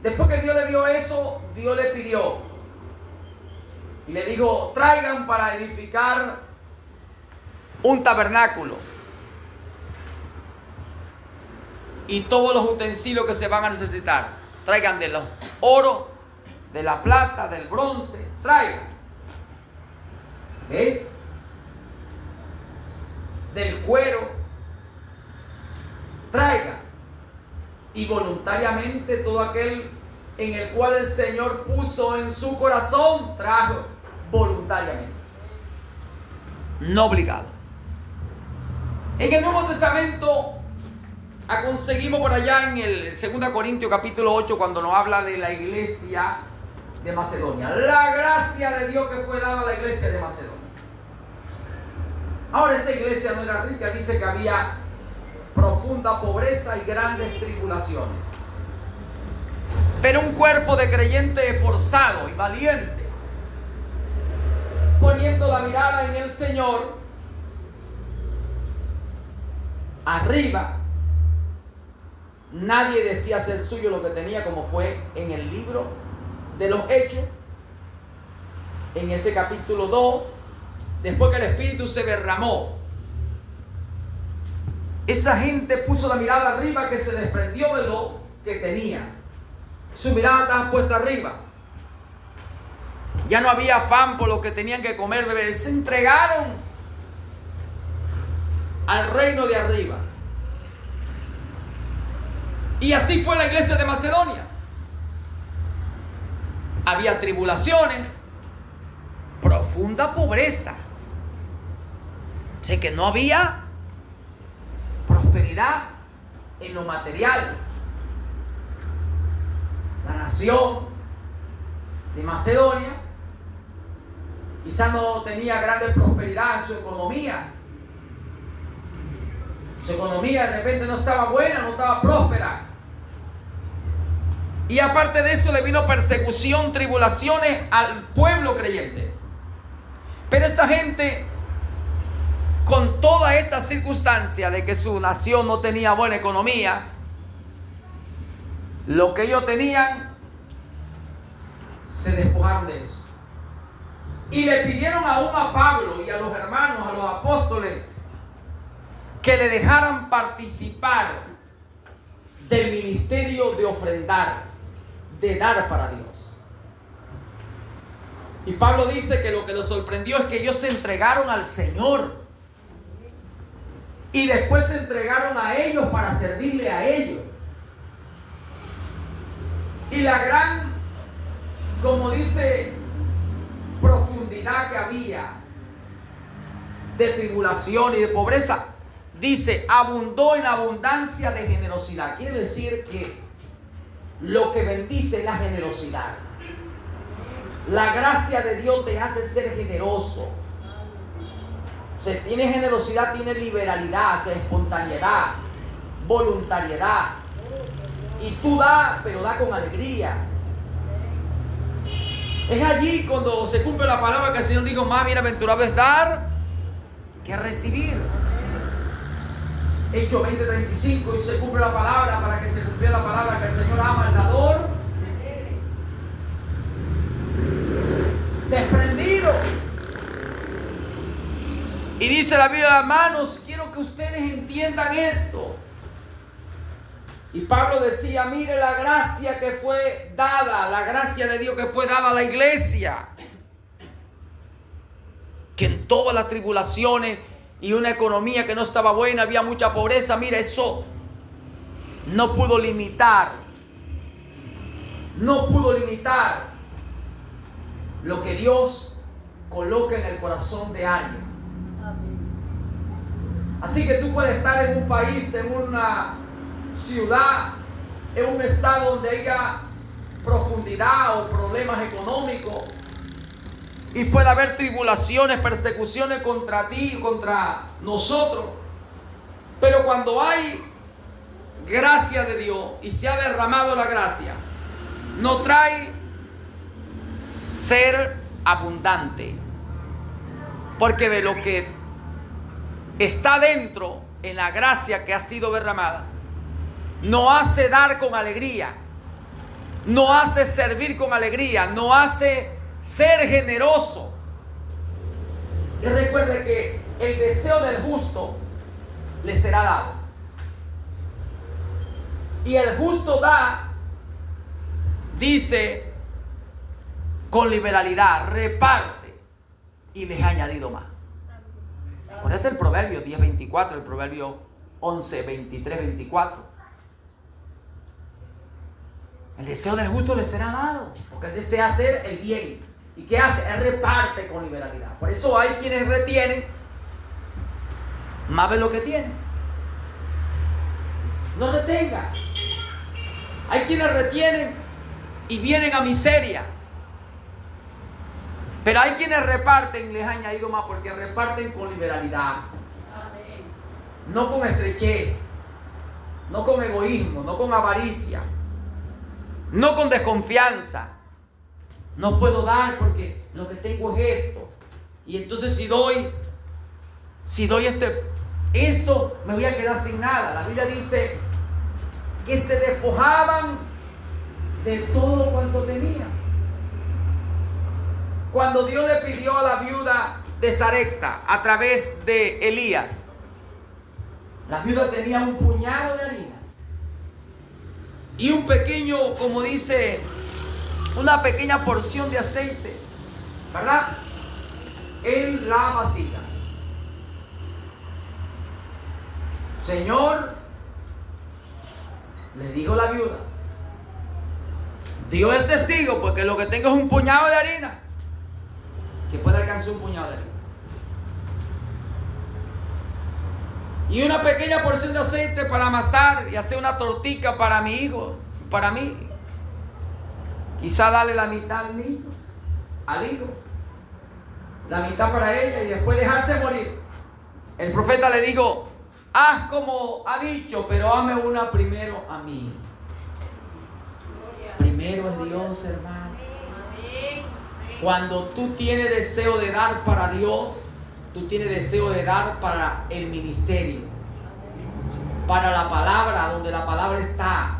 después que Dios le dio eso, Dios le pidió y le dijo, traigan para edificar un tabernáculo y todos los utensilios que se van a necesitar. Traigan de los oro, de la plata, del bronce, traigan. Del cuero, traigan. Y voluntariamente todo aquel en el cual el Señor puso en su corazón, trajo voluntariamente, no obligado. En el Nuevo Testamento conseguimos por allá en el 2 Corintios capítulo 8, cuando nos habla de la iglesia de Macedonia, la gracia de Dios que fue dada a la iglesia de Macedonia. Ahora esa iglesia no era rica, dice que había profunda pobreza y grandes tribulaciones. Pero un cuerpo de creyentes esforzado y valiente, poniendo la mirada en el Señor, arriba. Nadie decía ser suyo lo que tenía, como fue en el libro de los Hechos, en ese capítulo 2, después que el Espíritu se derramó. Esa gente puso la mirada arriba, que se desprendió de lo que tenía. Su mirada estaba puesta arriba. Ya no había afán por lo que tenían que comer, beber. Se entregaron al reino de arriba. Y así fue la iglesia de Macedonia. Había tribulaciones, profunda pobreza. O sea que no había prosperidad en lo material. La nación de Macedonia. Quizás no tenía grande prosperidad en su economía. Su economía de repente no estaba buena, no estaba próspera. Y aparte de eso le vino persecución, tribulaciones al pueblo creyente. Pero esta gente, con toda esta circunstancia de que su nación no tenía buena economía, lo que ellos tenían, se despojaron de eso. Y le pidieron aún a Pablo y a los hermanos, a los apóstoles, que le dejaran participar del ministerio de ofrendar, de dar para Dios. Y Pablo dice que lo que los sorprendió es que ellos se entregaron al Señor y después se entregaron a ellos para servirle a ellos. Y la gran, como dice, profundidad que había de tribulación y de pobreza, dice, abundó en abundancia de generosidad. Quiere decir que lo que bendice es la generosidad. La gracia de Dios te hace ser generoso. Si tiene generosidad, tiene liberalidad, espontaneidad, voluntariedad. Y tú das, pero da con alegría. Es allí cuando se cumple la palabra que el Señor dijo, más bienaventurado es dar que recibir. Hechos 20:35, y se cumple la palabra para que se cumpliera la palabra que el Señor ama al dador desprendido. Y dice la Biblia, hermanos, quiero que ustedes entiendan esto. Y Pablo decía, mire la gracia que fue dada, la gracia de Dios que fue dada a la iglesia, que en todas las tribulaciones y una economía que no estaba buena, había mucha pobreza. Mira, eso no pudo limitar lo que Dios coloca en el corazón de alguien. Así que tú puedes estar en un país, en una ciudad, en un estado donde haya profundidad o problemas económicos, y puede haber tribulaciones, persecuciones contra ti, contra nosotros. Pero cuando hay gracia de Dios y se ha derramado la gracia, no trae ser abundante. Porque de lo que está dentro, en la gracia que ha sido derramada, no hace dar con alegría, no hace servir con alegría, no hace ser generoso. Y recuerde que el deseo del justo le será dado. Y el justo da, dice, con liberalidad, reparte y les ha añadido más. Por este es el proverbio 10:24, el proverbio 11:23-24. El deseo del justo le será dado, porque él desea hacer el bien. ¿Y qué hace? Él reparte con liberalidad. Por eso hay quienes retienen más de lo que tienen. No retenga. Hay quienes retienen y vienen a miseria. Pero hay quienes reparten, les ha añadido más, porque reparten con liberalidad. No con estrechez, no con egoísmo, no con avaricia, no con desconfianza. No puedo dar porque lo que tengo es esto. Y entonces si doy esto, me voy a quedar sin nada. La Biblia dice que se despojaban de todo cuanto tenían. Cuando Dios le pidió a la viuda de Sarepta a través de Elías, la viuda tenía un puñado de harina y un pequeño, como dice, una pequeña porción de aceite, ¿verdad?, en la vasija. Señor, le dijo la viuda, Dios es testigo, porque lo que tengo es un puñado de harina. Que puede alcanzar un puñado de harina y una pequeña porción de aceite para amasar y hacer una tortica para mi hijo, para mí. Quizá darle la mitad al niño, al hijo, la mitad para ella y después dejarse morir. El profeta le dijo, haz como ha dicho, pero hazme una primero a mí. Primero es Dios, hermano. Cuando tú tienes deseo de dar para Dios, tú tienes deseo de dar para el ministerio, para la palabra, donde la palabra está.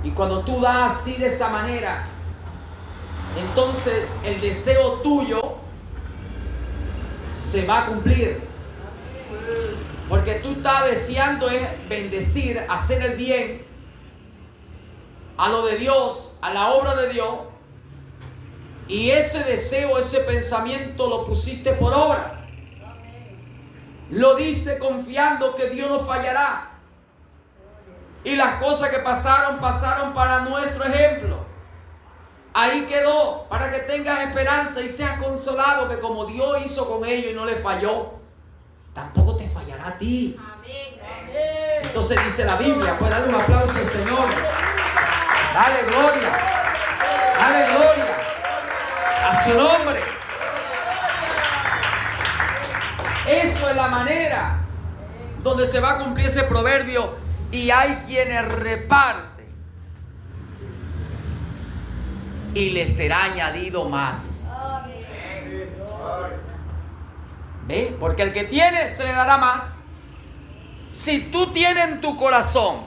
Y cuando tú das así de esa manera, entonces el deseo tuyo se va a cumplir. Porque tú estás deseando es bendecir, hacer el bien a lo de Dios, a la obra de Dios. Y ese deseo, ese pensamiento lo pusiste por obra. Lo dice confiando que Dios no fallará. Y las cosas que pasaron, pasaron para nuestro ejemplo. Ahí quedó, para que tengas esperanza y seas consolado, que como Dios hizo con ellos y no les falló, tampoco te fallará a ti. Entonces dice la Biblia, pues dale un aplauso al Señor. Dale gloria. Dale gloria a su nombre. Eso es la manera donde se va a cumplir ese proverbio. Y hay quienes reparten y les será añadido más. ¿Ve? Porque el que tiene se le dará más. Si tú tienes en tu corazón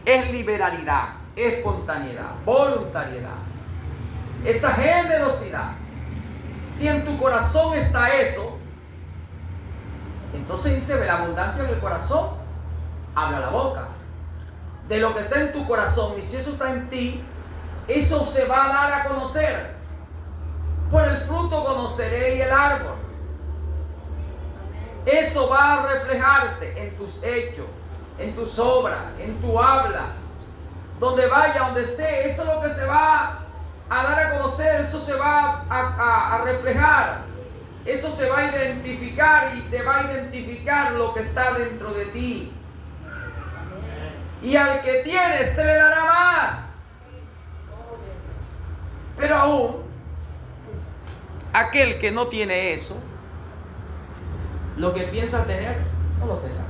es liberalidad, espontaneidad, voluntariedad, esa generosidad, si en tu corazón está eso, entonces dice, de la abundancia del corazón habla la boca. De lo que está en tu corazón, y si eso está en ti, eso se va a dar a conocer. Por el fruto conoceréis el árbol. Eso va a reflejarse en tus hechos, en tus obras, en tu habla. Donde vaya, donde esté, eso es lo que se va a dar a conocer, eso se va a reflejar. Eso se va a identificar y te va a identificar lo que está dentro de ti. Y al que tiene se le dará más. Pero aún, aquel que no tiene eso, lo que piensa tener, no lo tendrá.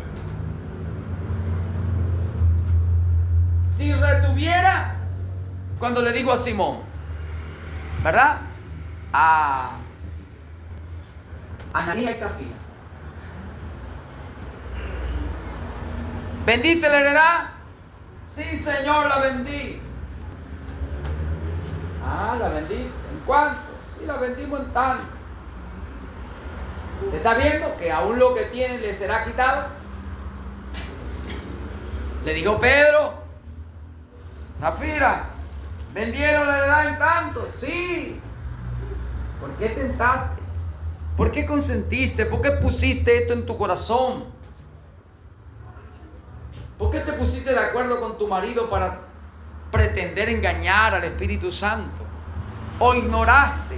Si retuviera, cuando le digo a Simón, ¿verdad? A Ananías y Zafira, ¿vendiste la heredad? Sí, Señor, la vendí. Ah, ¿la vendiste? ¿En cuánto? Sí, la vendimos en tanto. ¿Usted está viendo que aún lo que tiene le será quitado? Le dijo Pedro, Zafira, ¿vendieron la heredad en tanto? Sí. ¿Por qué tentaste? ¿Por qué consentiste? ¿Por qué pusiste esto en tu corazón? ¿Por qué te pusiste de acuerdo con tu marido para pretender engañar al Espíritu Santo? ¿O ignoraste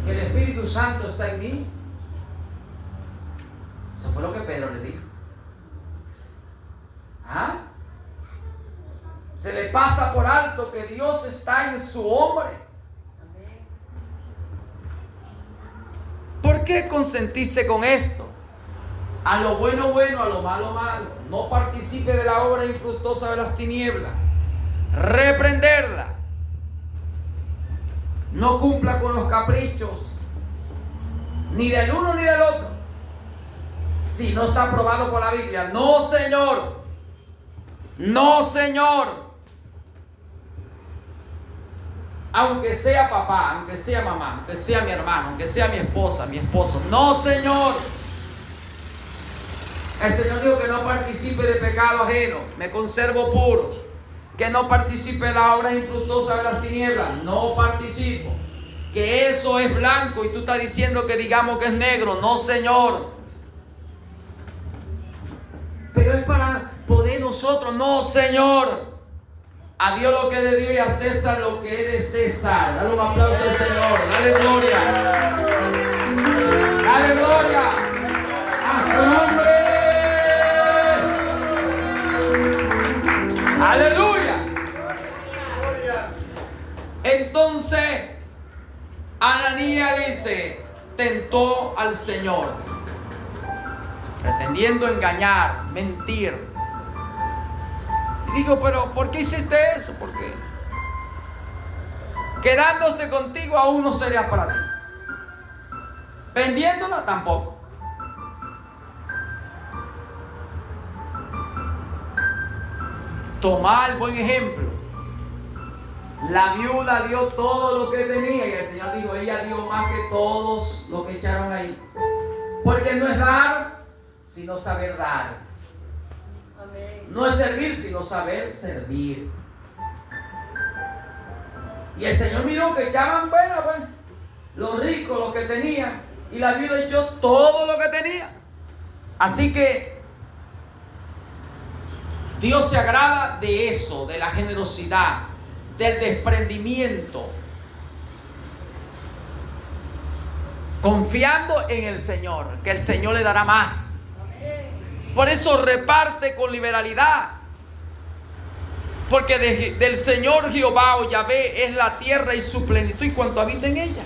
que el Espíritu Santo está en mí? Eso fue lo que Pedro le dijo. ¿Ah? Se le pasa por alto que Dios está en su hombre. ¿Por qué consentiste con esto? A lo bueno, bueno, a lo malo, malo. No participe de la obra infructuosa de las tinieblas. Reprenderla. No cumpla con los caprichos, ni del uno ni del otro, si no está aprobado por la Biblia. No, Señor. No, Señor. Aunque sea papá, aunque sea mamá, aunque sea mi hermano, aunque sea mi esposa, mi esposo. No, Señor. El Señor dijo que no participe de pecado ajeno. Me conservo puro. Que no participe de la obra infructuosa de las tinieblas. No participo. Que eso es blanco y tú estás diciendo que digamos que es negro. No, Señor. Pero es para poder nosotros. No, Señor. A Dios lo que es de Dios y a César lo que es de César. Dale un aplauso al Señor. Dale gloria. Dale gloria a su nombre. Aleluya. al Señor, pretendiendo engañar, mentir. Y digo, pero ¿por qué hiciste eso? ¿Por qué? Quedándose contigo aún no sería para ti. Vendiéndola tampoco. Toma el buen ejemplo. La viuda dio todo lo que tenía y el Señor dijo, ella dio más que todos los que echaron ahí. Porque no es dar, sino saber dar. Amén. No es servir, sino saber servir. Y el Señor miró que echaban, bueno, los ricos, los que tenían, y la viuda echó todo lo que tenía. Así que Dios se agrada de eso, de la generosidad, del desprendimiento, confiando en el Señor, que el Señor le dará más. Por eso reparte con liberalidad, porque del Señor Jehová o Yahvé es la tierra y su plenitud y cuanto habita en ella.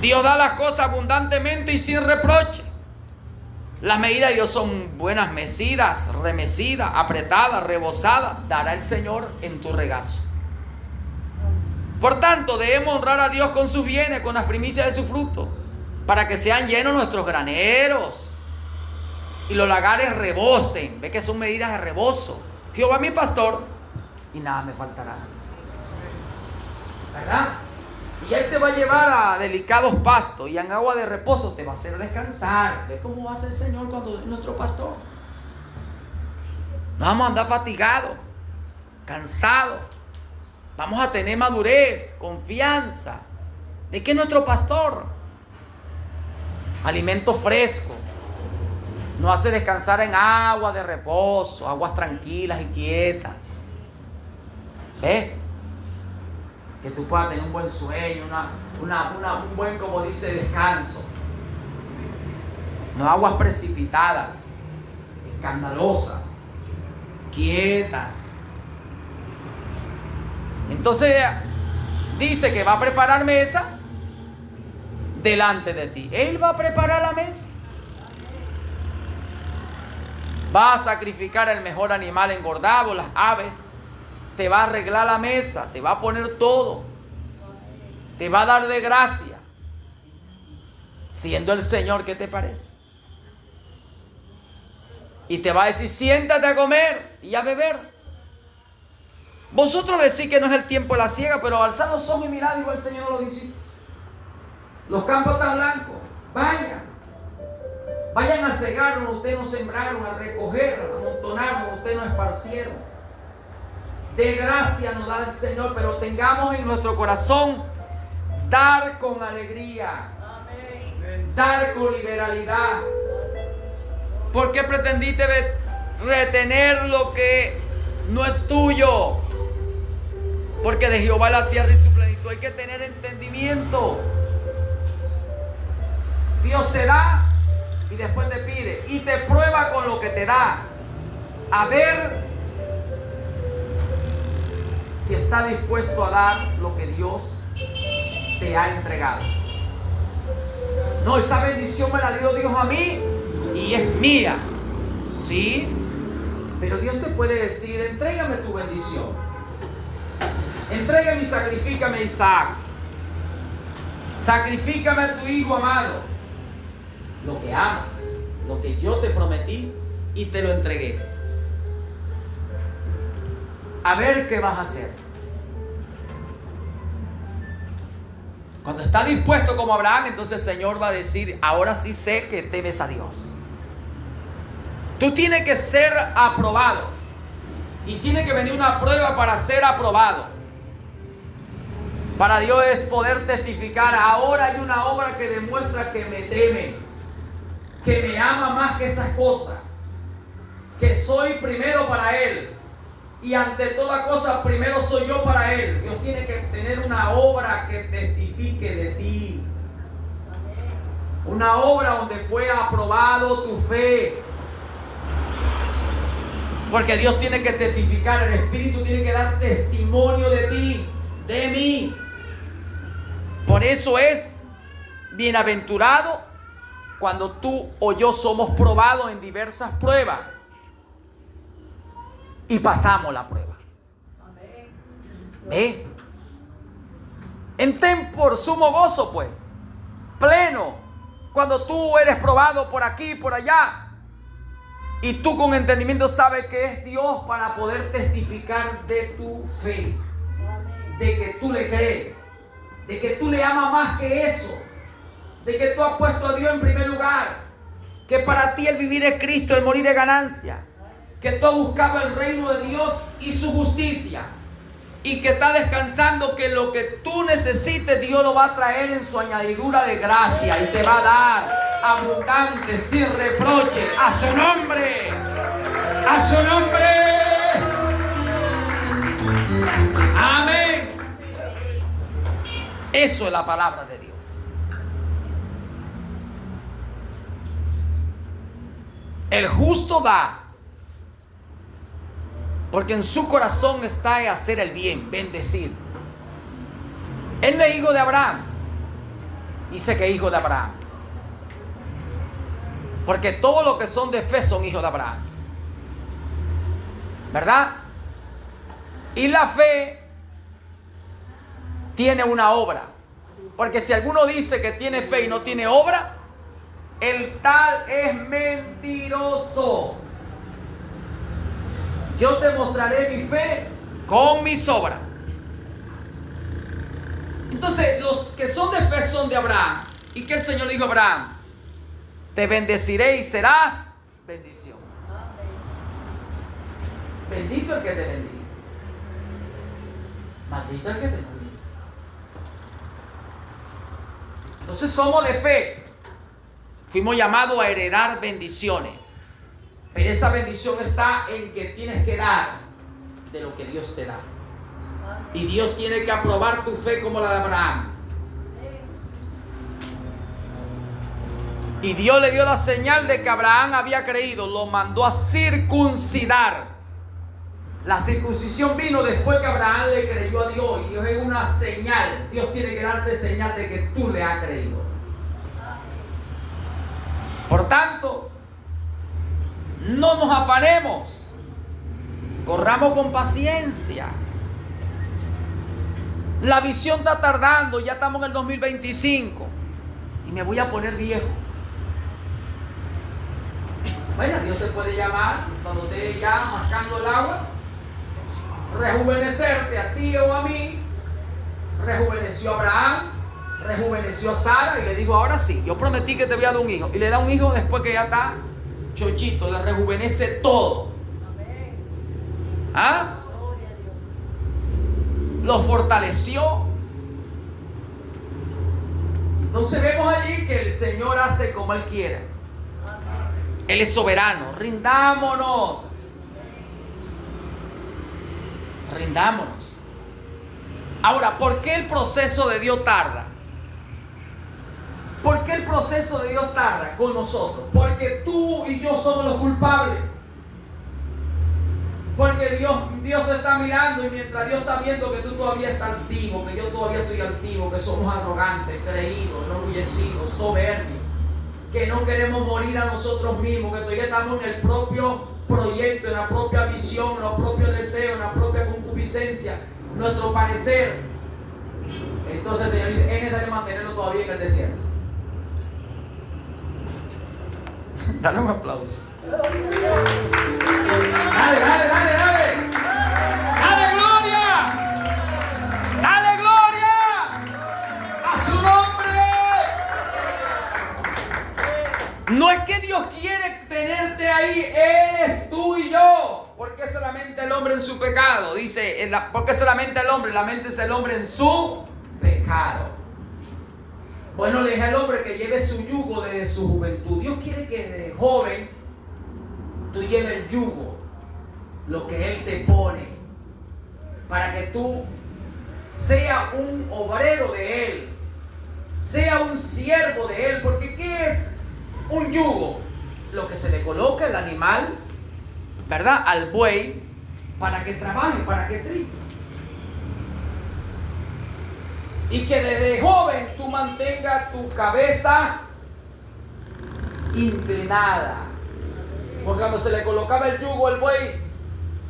Dios da las cosas abundantemente y sin reproche. Las medidas de Dios son buenas, mecidas, remecidas, apretadas, rebosadas. Dará el Señor en tu regazo. Por tanto, debemos honrar a Dios con sus bienes, con las primicias de su fruto, para que sean llenos nuestros graneros y los lagares rebosen. Ve que son medidas de rebozo. Jehová mi pastor y nada me faltará. ¿Verdad? Y Él te va a llevar a delicados pastos y en agua de reposo te va a hacer descansar. ¿Ve cómo va a ser el Señor cuando es nuestro pastor? No vamos a andar fatigados, cansados. Vamos a tener madurez, confianza de que es nuestro pastor. Alimento fresco. Nos hace descansar en agua de reposo, aguas tranquilas y quietas. ¿Ves? Que tú puedas tener un buen sueño, un buen, como dice, descanso. No aguas precipitadas, escandalosas, quietas. Entonces dice que va a preparar mesa delante de ti. Él va a preparar la mesa. Va a sacrificar el mejor animal engordado, las aves. Te va a arreglar la mesa, te va a poner todo, te va a dar de gracia, siendo el Señor. ¿Qué te parece? Y te va a decir, siéntate a comer y a beber. Vosotros decís que no es el tiempo de la siega, pero alzad los ojos y mirad, dijo el Señor a los discípulos. Los campos están blancos, vayan a cegar donde ustedes no sembraron, a recoger, a amontonar donde ustedes no esparcieron. De gracia nos da el Señor, pero tengamos en nuestro corazón dar con alegría, dar con liberalidad. ¿Por qué pretendiste retener lo que no es tuyo? Porque de Jehová la tierra y su plenitud. Hay que tener entendimiento. Dios te da y después te pide y te prueba con lo que te da, a ver si está dispuesto a dar lo que Dios te ha entregado. No, esa bendición me la dio Dios a mí y es mía. Sí, pero Dios te puede decir, entrégame tu bendición, entrégame y sacrifícame a Isaac, sacrifícame a tu hijo amado, lo que ama, lo que yo te prometí y te lo entregué. A ver qué vas a hacer. Cuando está dispuesto como Abraham, entonces el Señor va a decir, ahora sí sé que temes a Dios. Tú tienes que ser aprobado. Y tiene que venir una prueba para ser aprobado. Para Dios es poder testificar, ahora hay una obra que demuestra que me teme, que me ama más que esas cosas, que soy primero para Él. Y ante toda cosa, primero soy yo para Él. Dios tiene que tener una obra que testifique de ti. Una obra donde fue aprobado tu fe. Porque Dios tiene que testificar, el Espíritu tiene que dar testimonio de ti, de mí. Por eso es bienaventurado cuando tú o yo somos probados en diversas pruebas y pasamos la prueba. ¿Ve? Ten por sumo gozo, pues, pleno, cuando tú eres probado por aquí y por allá, y tú con entendimiento sabes que es Dios para poder testificar de tu fe, de que tú le crees, de que tú le amas más que eso, de que tú has puesto a Dios en primer lugar, que para ti el vivir es Cristo, el morir es ganancia, que tú has buscado el reino de Dios y su justicia, y que estás descansando que lo que tú necesites Dios lo va a traer en su añadidura de gracia y te va a dar abundante, sin reproche, a su nombre, a su nombre. Amén. Eso es la palabra de Dios. El justo da, porque en su corazón está hacer el bien, bendecir. Él no es hijo de Abraham. Dice que es hijo de Abraham, porque todos los que son de fe son hijos de Abraham, ¿verdad? Y la fe tiene una obra, porque si alguno dice que tiene fe y no tiene obra, el tal es mentiroso. Yo te mostraré mi fe con mis obras. Entonces, los que son de fe son de Abraham. ¿Y qué el Señor le dijo a Abraham? Te bendeciré y serás bendición. Bendito el que te bendiga, maldito el que te maldiga. Entonces somos de fe. Fuimos llamados a heredar bendiciones. Pero esa bendición está en que tienes que dar de lo que Dios te da. Y Dios tiene que aprobar tu fe como la de Abraham. Y Dios le dio la señal de que Abraham había creído. Lo mandó a circuncidar. La circuncisión vino después que Abraham le creyó a Dios. Y Dios es una señal. Dios tiene que darte señal de que tú le has creído. Por tanto, no nos afanemos, corramos con paciencia. La visión está tardando, ya estamos en el 2025 y me voy a poner viejo. Bueno, Dios te puede llamar cuando estés ya mascando el agua, rejuvenecerte a ti o a mí. Rejuveneció a Abraham, rejuveneció a Sara y le dijo: ahora sí, yo prometí que te voy a dar un hijo. Y le da un hijo después que ya está chochito, le rejuvenece todo. ¿Ah? Lo fortaleció. Entonces vemos allí que el Señor hace como Él quiere. Él es soberano. Rindámonos. Rindámonos. Ahora, ¿por qué el proceso de Dios tarda? ¿Por qué el proceso de Dios tarda con nosotros? Porque tú y yo somos los culpables. Porque Dios está mirando, y mientras Dios está viendo que tú todavía estás altivo, que yo todavía soy altivo, que somos arrogantes, creídos, enorgullecidos, soberbios, que no queremos morir a nosotros mismos, que todavía estamos en el propio proyecto, en la propia visión, en los propios deseos, en la propia concupiscencia, nuestro parecer. Entonces el Señor dice: es necesario mantenerlo todavía en el desierto. Dale un aplauso. Dale, dale, dale, dale. Dale gloria. Dale gloria a su nombre. No es que Dios quiere tenerte ahí, eres tú y yo. Porque solamente el hombre en su pecado. Dice, porque solamente el hombre, la mente es el hombre en su pecado. Bueno, le dije al hombre que lleve su yugo desde su juventud. Dios quiere que desde joven tú lleves el yugo, lo que Él te pone, para que tú seas un obrero de Él, sea un siervo de Él. Porque ¿qué es un yugo? Lo que se le coloca el animal, ¿verdad?, al buey, para que trabaje, para que trille. Y que desde joven tú mantengas tu cabeza inclinada. Porque cuando se le colocaba el yugo al buey,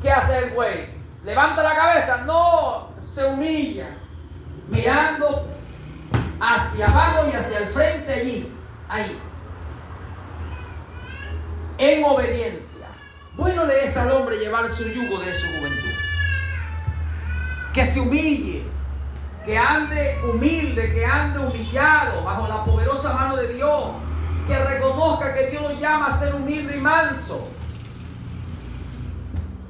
¿qué hace el buey? ¿Levanta la cabeza? No, se humilla, mirando hacia abajo y hacia el frente ahí, en obediencia. Bueno le es al hombre llevar su yugo de su juventud. Que se humille, que ande humilde, que ande humillado bajo la poderosa mano de Dios, que reconozca que Dios lo llama a ser humilde y manso,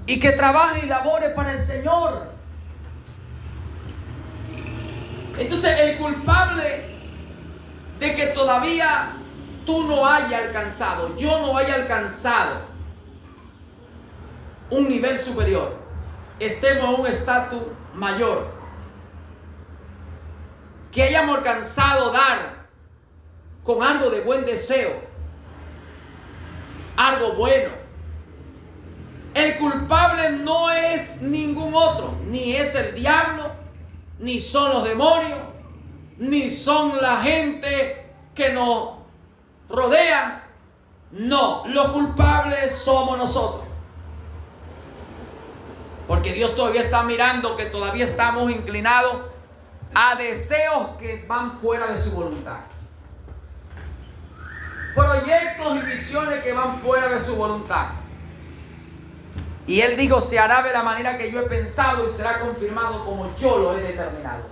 y que trabaje y labore para el Señor. Entonces el culpable de que todavía tú no hayas alcanzado, yo no haya alcanzado un nivel superior, estemos en un estatus mayor, que hayamos alcanzado dar con algo de buen deseo, algo bueno. El culpable no es ningún otro, ni es el diablo, ni son los demonios, ni son la gente que nos rodean. No, los culpables somos nosotros. Porque Dios todavía está mirando que todavía estamos inclinados a deseos que van fuera de su voluntad. Proyectos y visiones que van fuera de su voluntad. Y Él dijo, se hará de la manera que yo he pensado y será confirmado como yo lo he determinado.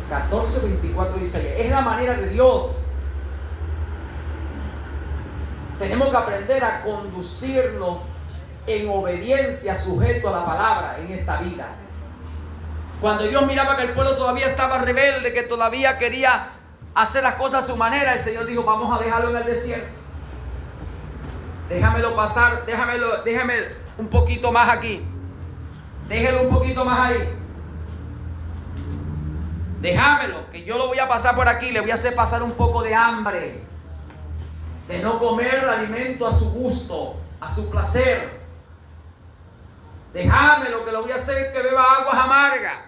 14:24 dice, es la manera de Dios. Tenemos que aprender a conducirnos en obediencia, sujeto a la palabra en esta vida. Cuando Dios miraba que el pueblo todavía estaba rebelde, que todavía quería hacer las cosas a su manera, el Señor dijo, vamos a dejarlo en el desierto. Déjamelo pasar, déjame un poquito más aquí. Déjelo un poquito más ahí. Déjamelo, que yo lo voy a pasar por aquí, le voy a hacer pasar un poco de hambre. De no comer alimento a su gusto, a su placer. Déjamelo, que lo voy a hacer que beba aguas amargas.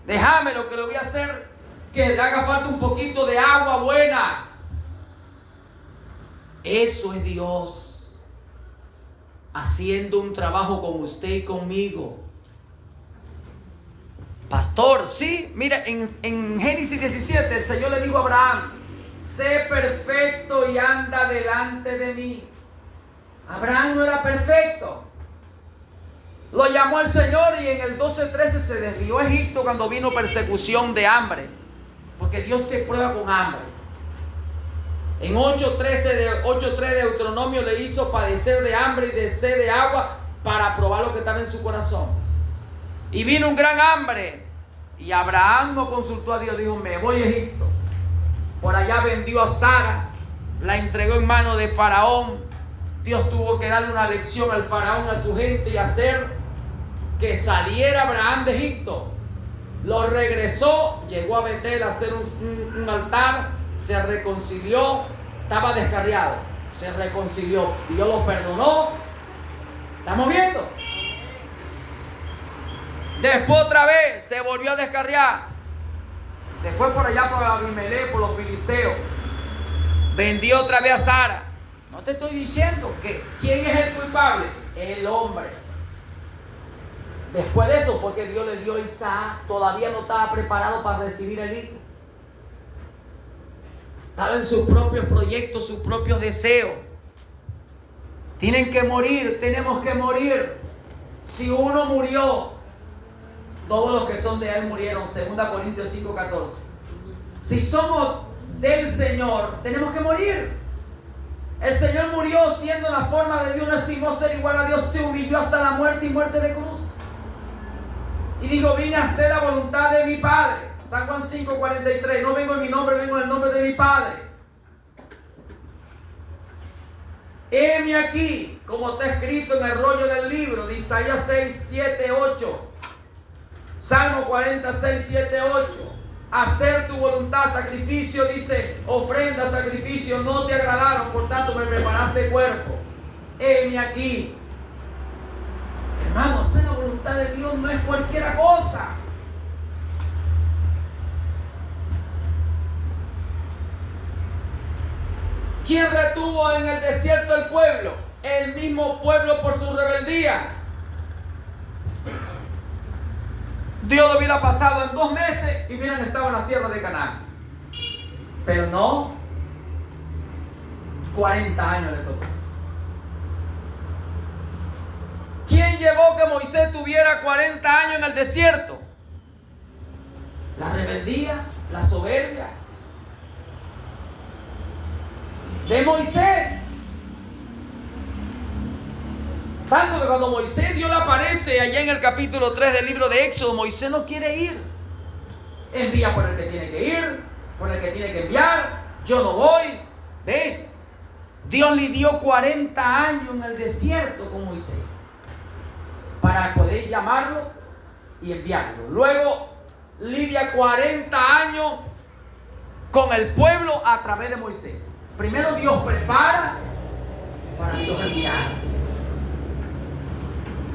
Déjamelo, que lo voy a hacer que le haga falta un poquito de agua buena. Eso es Dios haciendo un trabajo con usted y conmigo. Pastor, sí, mira, en Génesis 17 el Señor le dijo a Abraham, sé perfecto y anda delante de mí. Abraham no era perfecto. Lo llamó el Señor y en el 12:13 se desvió a Egipto cuando vino persecución de hambre. Porque Dios te prueba con hambre. En 8:3 de Deuteronomio le hizo padecer de hambre y de sed de agua para probar lo que estaba en su corazón. Y vino un gran hambre. Y Abraham no consultó a Dios, dijo, me voy a Egipto. Por allá vendió a Sara, la entregó en manos de Faraón. Dios tuvo que darle una lección al Faraón, a su gente, y hacer que saliera Abraham de Egipto. Lo regresó, llegó a Betel a hacer un altar, se reconcilió, estaba descarriado, se reconcilió, Dios lo perdonó. ¿Estamos viendo? Después otra vez se volvió a descarriar, se fue por allá por Abimelech, por los filisteos, vendió otra vez a Sara. No te estoy diciendo que quién es el culpable, el hombre. Después de eso, porque Dios le dio a Isaac, todavía no estaba preparado para recibir el hijo. Estaba en sus propios proyectos, sus propios deseos. Tienen que morir, tenemos que morir. Si uno murió, todos los que son de Él murieron. 2 Corintios 5:14. Si somos del Señor, tenemos que morir. El Señor murió siendo en la forma de Dios, no estimó ser igual a Dios, se humilló hasta la muerte y muerte de cruz. Y dijo, vine a hacer la voluntad de mi Padre. San Juan 5:43, no vengo en mi nombre, vengo en el nombre de mi Padre. Heme aquí, como está escrito en el rollo del libro de Isaías 6:7-8. Salmo 46:7-8. Hacer tu voluntad, sacrificio, dice, ofrenda, sacrificio, no te agradaron, por tanto me preparaste cuerpo. Heme aquí. Hermano, hacer la voluntad de Dios no es cualquier cosa. ¿Quién retuvo en el desierto el pueblo? El mismo pueblo por su rebeldía. Dios lo hubiera pasado en 2 meses y hubieran estado en las tierras de Canaán. Pero no, 40 años le tocó. ¿Quién llevó que Moisés tuviera 40 años en el desierto? La rebeldía, la soberbia de Moisés. Tanto que cuando Moisés, Dios le aparece allá en el capítulo 3 del libro de Éxodo, Moisés no quiere ir. Envía por el que tiene que ir, por el que tiene que enviar. Yo no voy. ¿Ve? Dios le dio 40 años en el desierto con Moisés para poder llamarlo y enviarlo. Luego lidia 40 años con el pueblo a través de Moisés. Primero Dios prepara para Dios enviar.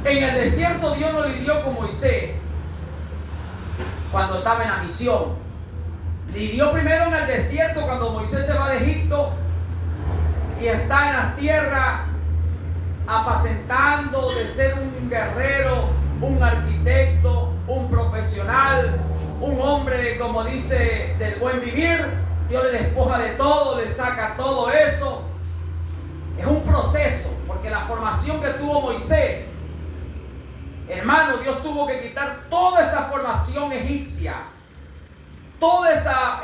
En el desierto Dios no lidió con Moisés cuando estaba en la misión. Lidió primero en el desierto cuando Moisés se va de Egipto y está en las tierras apacentando de ser un guerrero, un arquitecto, un profesional, un hombre, como dice, del buen vivir. Dios le despoja de todo, le saca todo eso. Es un proceso, porque la formación que tuvo Moisés, hermano, Dios tuvo que quitar toda esa formación egipcia, toda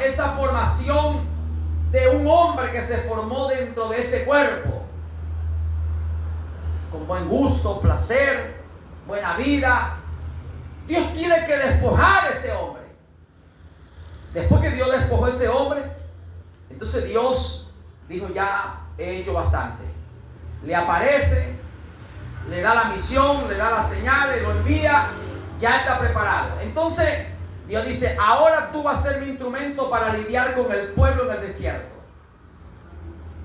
esa formación de un hombre que se formó dentro de ese cuerpo, con buen gusto, placer, buena vida. Dios tiene que despojar a ese hombre. Después que Dios despojó a ese hombre, entonces Dios dijo: ya he hecho bastante. Le aparece, le da la misión, le da las señales, lo envía, ya está preparado. Entonces Dios dice: ahora tú vas a ser mi instrumento para lidiar con el pueblo en el desierto.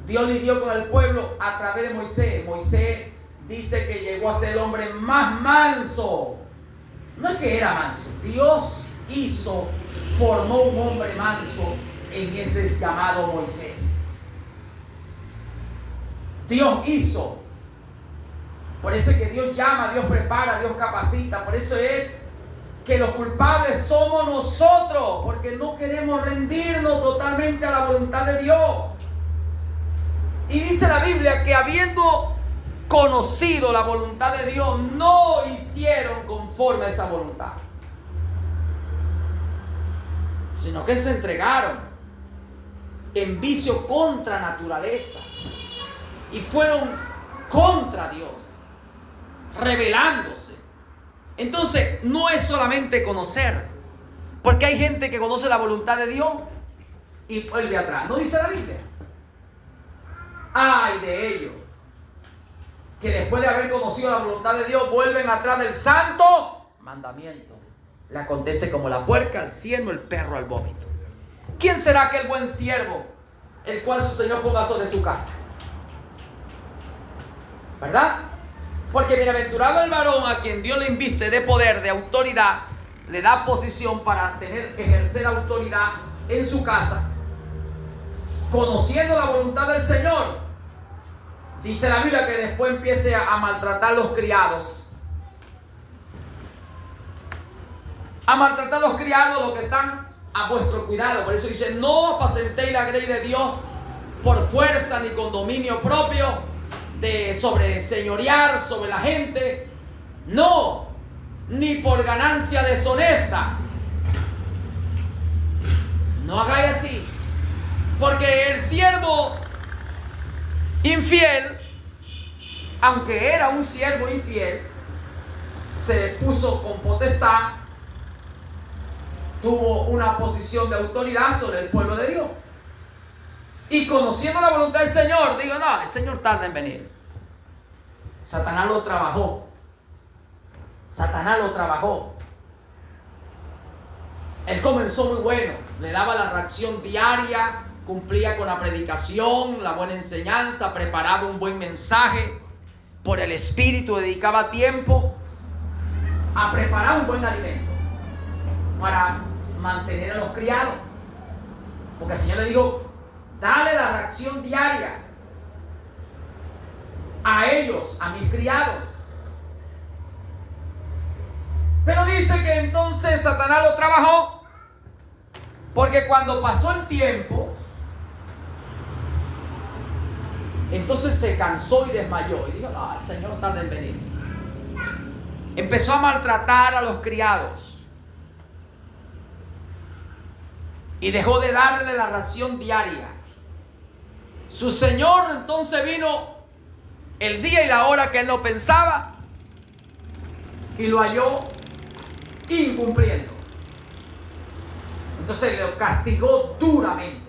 Dios lidió con el pueblo a través de Moisés. Moisés dice que llegó a ser el hombre más manso. No es que era manso, Dios formó un hombre manso en ese llamado Moisés. Dios hizo. Por eso es que Dios llama, Dios prepara, Dios capacita. Por eso es que los culpables somos nosotros, porque no queremos rendirnos totalmente a la voluntad de Dios. Y dice la Biblia que habiendo conocido la voluntad de Dios, no hicieron conforme a esa voluntad, sino que se entregaron en vicio contra naturaleza y fueron contra Dios, rebelándose. Entonces no es solamente conocer, porque hay gente que conoce la voluntad de Dios y vuelve atrás. ¿No dice la Biblia? Ay de ellos, que después de haber conocido la voluntad de Dios vuelven atrás del santo mandamiento. Le acontece como la puerca al cieno, el perro al vómito. ¿Quién será aquel buen siervo el cual su Señor ponga sobre su casa? ¿Verdad? Porque bienaventurado el varón a quien Dios le inviste de poder, de autoridad, le da posición para ejercer autoridad en su casa, conociendo la voluntad del Señor. Dice la Biblia que después empiece a maltratar a los criados. A maltratar a los criados, los que están a vuestro cuidado. Por eso dice: no apacentéis la grey de Dios por fuerza ni con dominio propio, de sobreseñorear sobre la gente. No, ni por ganancia deshonesta. No hagáis así. Porque el siervo infiel, aunque era un siervo infiel, se puso con potestad, tuvo una posición de autoridad sobre el pueblo de Dios. Y conociendo la voluntad del Señor, digo: no, el Señor tarda en venir. Satanás lo trabajó. Satanás lo trabajó. Él comenzó muy bueno, le daba la reacción diaria, cumplía con la predicación, la buena enseñanza, preparaba un buen mensaje, por el Espíritu dedicaba tiempo a preparar un buen alimento para mantener a los criados. Porque el Señor le dijo: Dale la ración diaria a ellos, a mis criados. Pero dice que entonces Satanás lo trabajó, porque cuando pasó el tiempo, entonces se cansó y desmayó y dijo: no, el Señor no tarda en venir. Empezó a maltratar a los criados y dejó de darle la ración diaria. Su Señor entonces vino el día y la hora que él no pensaba y lo halló incumpliendo. Entonces lo castigó duramente.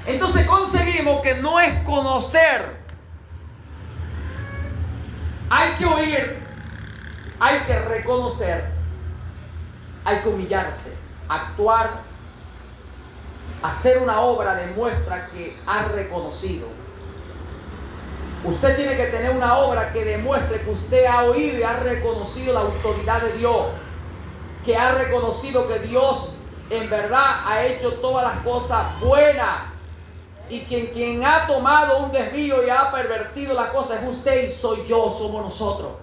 Entonces conseguimos que no es conocer, hay que oír, hay que reconocer, hay que humillarse, actuar, hacer una obra demuestra que ha reconocido. Usted tiene que tener una obra que demuestre que usted ha oído y ha reconocido la autoridad de Dios, que ha reconocido que Dios en verdad ha hecho todas las cosas buenas, y quien ha tomado un desvío y ha pervertido la cosa es usted y soy yo, somos nosotros.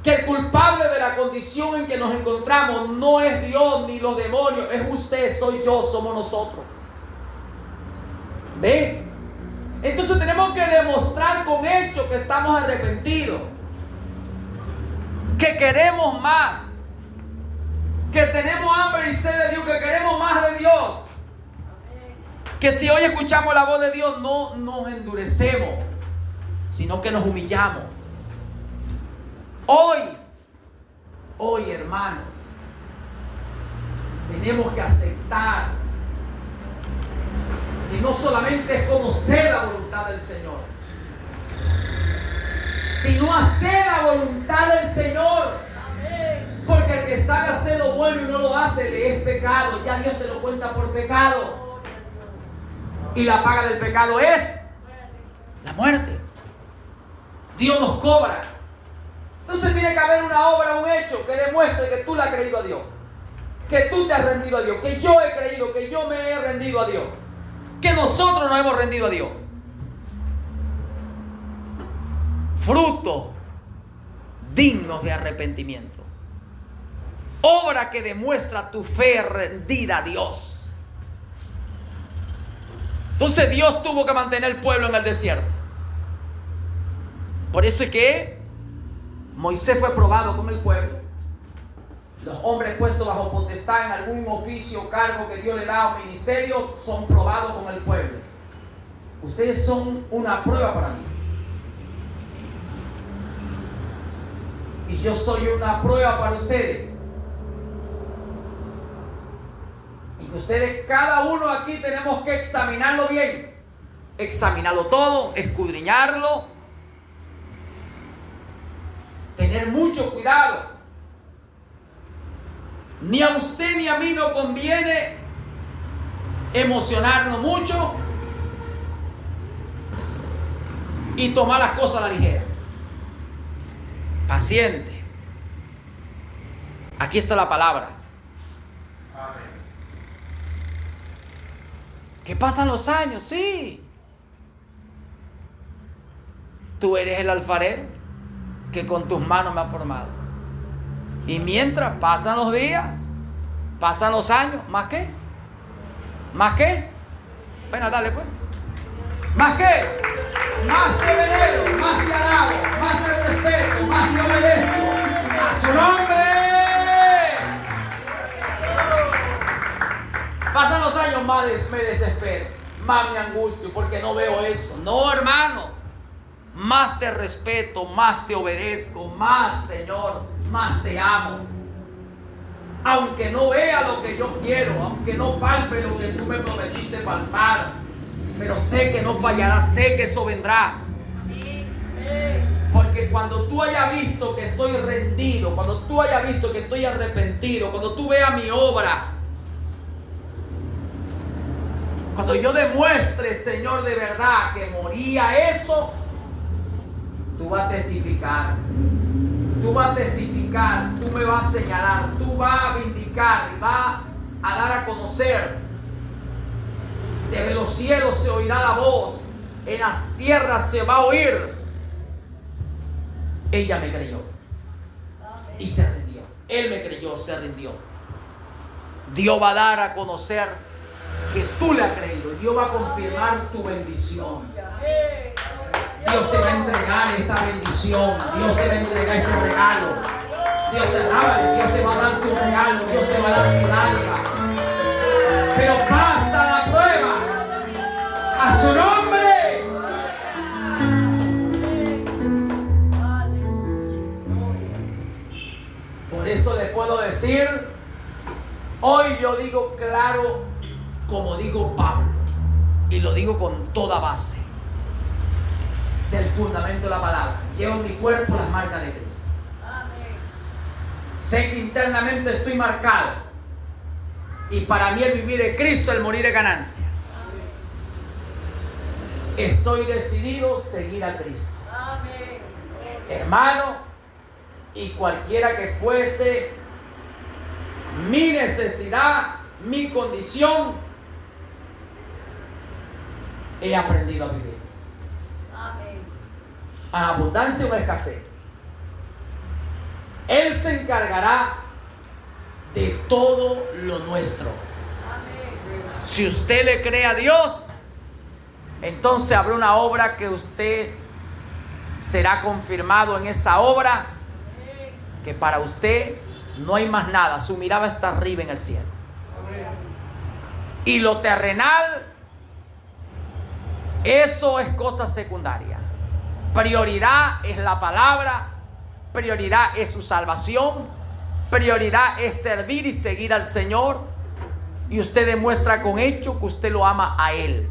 Que el culpable de la condición en que nos encontramos no es Dios ni los demonios, es usted, soy yo, somos nosotros. ¿Ve? Entonces tenemos que demostrar con hechos que estamos arrepentidos, que queremos más, que tenemos hambre y sed de Dios, que queremos más de Dios. Que si hoy escuchamos la voz de Dios no nos endurecemos, sino que nos humillamos. Hoy hermanos, tenemos que aceptar que no solamente es conocer la voluntad del Señor, sino hacer la voluntad del Señor. Porque el que sabe hacer lo bueno y no lo hace, le es pecado. Ya Dios te lo cuenta por pecado. Y la paga del pecado es la muerte. Dios nos cobra. Entonces tiene que haber una obra, un hecho que demuestre que tú le has creído a Dios, que tú te has rendido a Dios, que yo he creído, que yo me he rendido a Dios, que nosotros nos hemos rendido a Dios. Frutos dignos de arrepentimiento. Obra que demuestra tu fe rendida a Dios. Entonces Dios tuvo que mantener el pueblo en el desierto. Por eso es que Moisés fue probado con el pueblo. Los hombres puestos bajo potestad en algún oficio, cargo que Dios le da o ministerio, son probados con el pueblo. Ustedes son una prueba para mí. Y yo soy una prueba para ustedes. Y que ustedes, cada uno aquí, tenemos que examinarlo bien. Examinarlo todo, escudriñarlo. Tener mucho cuidado. Ni a usted ni a mí nos conviene emocionarnos mucho y tomar las cosas a la ligera. Paciente. Aquí está la palabra. ¿Qué pasan los años? Sí. Tú eres el alfarero que con tus manos me ha formado. Y mientras pasan los días, pasan los años, ¿más qué? ¿Más qué? Bueno, dale pues. ¿Más qué? Más te venero, más te alabo, más te respeto, más te obedezco. ¡A su nombre! Pasan los años, más me desespero, más me angustio porque no veo eso. No, hermano. Más te respeto, más te obedezco, más, Señor, más te amo. Aunque no vea lo que yo quiero, aunque no palpe lo que tú me prometiste palpar, pero sé que no fallará, sé que eso vendrá. Porque cuando tú hayas visto que estoy rendido, cuando tú hayas visto que estoy arrepentido, cuando tú veas mi obra, cuando yo demuestre, Señor, de verdad que moría eso, tú vas a testificar, tú vas a testificar, tú me vas a señalar, tú vas a vindicar y vas a dar a conocer desde los los cielos se oirá la voz, en las tierras se va a oír. Ella me creyó y se rindió. Él me creyó, se rindió. Dios va a dar a conocer que tú le has creído. Dios va a confirmar tu bendición. Dios te va a entregar esa bendición. Dios te va a entregar ese regalo. Dios te va a dar tu regalo. Dios te va a dar tu lágrima. Pero pasa la prueba. A su nombre. Por eso le puedo decir, hoy yo digo claro, como digo Pablo, y lo digo con toda base del fundamento de la palabra. Llevo en mi cuerpo las marcas de Cristo. Sé que internamente estoy marcado, y para mí el vivir es Cristo, el morir es ganancia. Estoy decidido a seguir a Cristo. Hermano, y cualquiera que fuese mi necesidad, mi condición, he aprendido a vivir. A abundancia o a escasez. Él se encargará de todo lo nuestro. Si usted le cree a Dios, entonces habrá una obra que usted será confirmado en esa obra, que para usted no hay más nada. Su mirada está arriba en el cielo. Y lo terrenal, eso es cosa secundaria. Prioridad es la palabra, prioridad es su salvación, prioridad es servir y seguir al Señor. Y usted demuestra con hecho que usted lo ama a Él.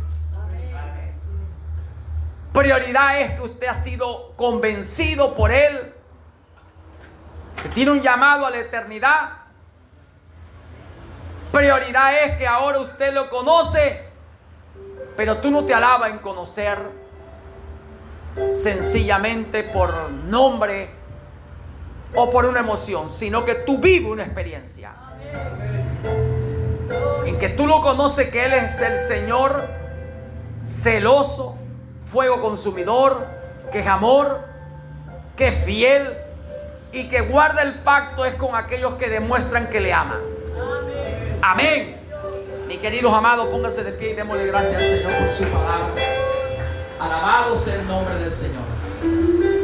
Prioridad es que usted ha sido convencido por Él, que tiene un llamado a la eternidad. Prioridad es que ahora usted lo conoce, pero tú no te alabas en conocer sencillamente por nombre o por una emoción, sino que tú vives una experiencia en que tú lo conoces, que Él es el Señor celoso, fuego consumidor, que es amor, que es fiel y que guarda el pacto es con aquellos que demuestran que le aman. Amén. Mis queridos amados, pónganse de pie y démosle gracias al Señor por su palabra. Alabado sea el nombre del Señor.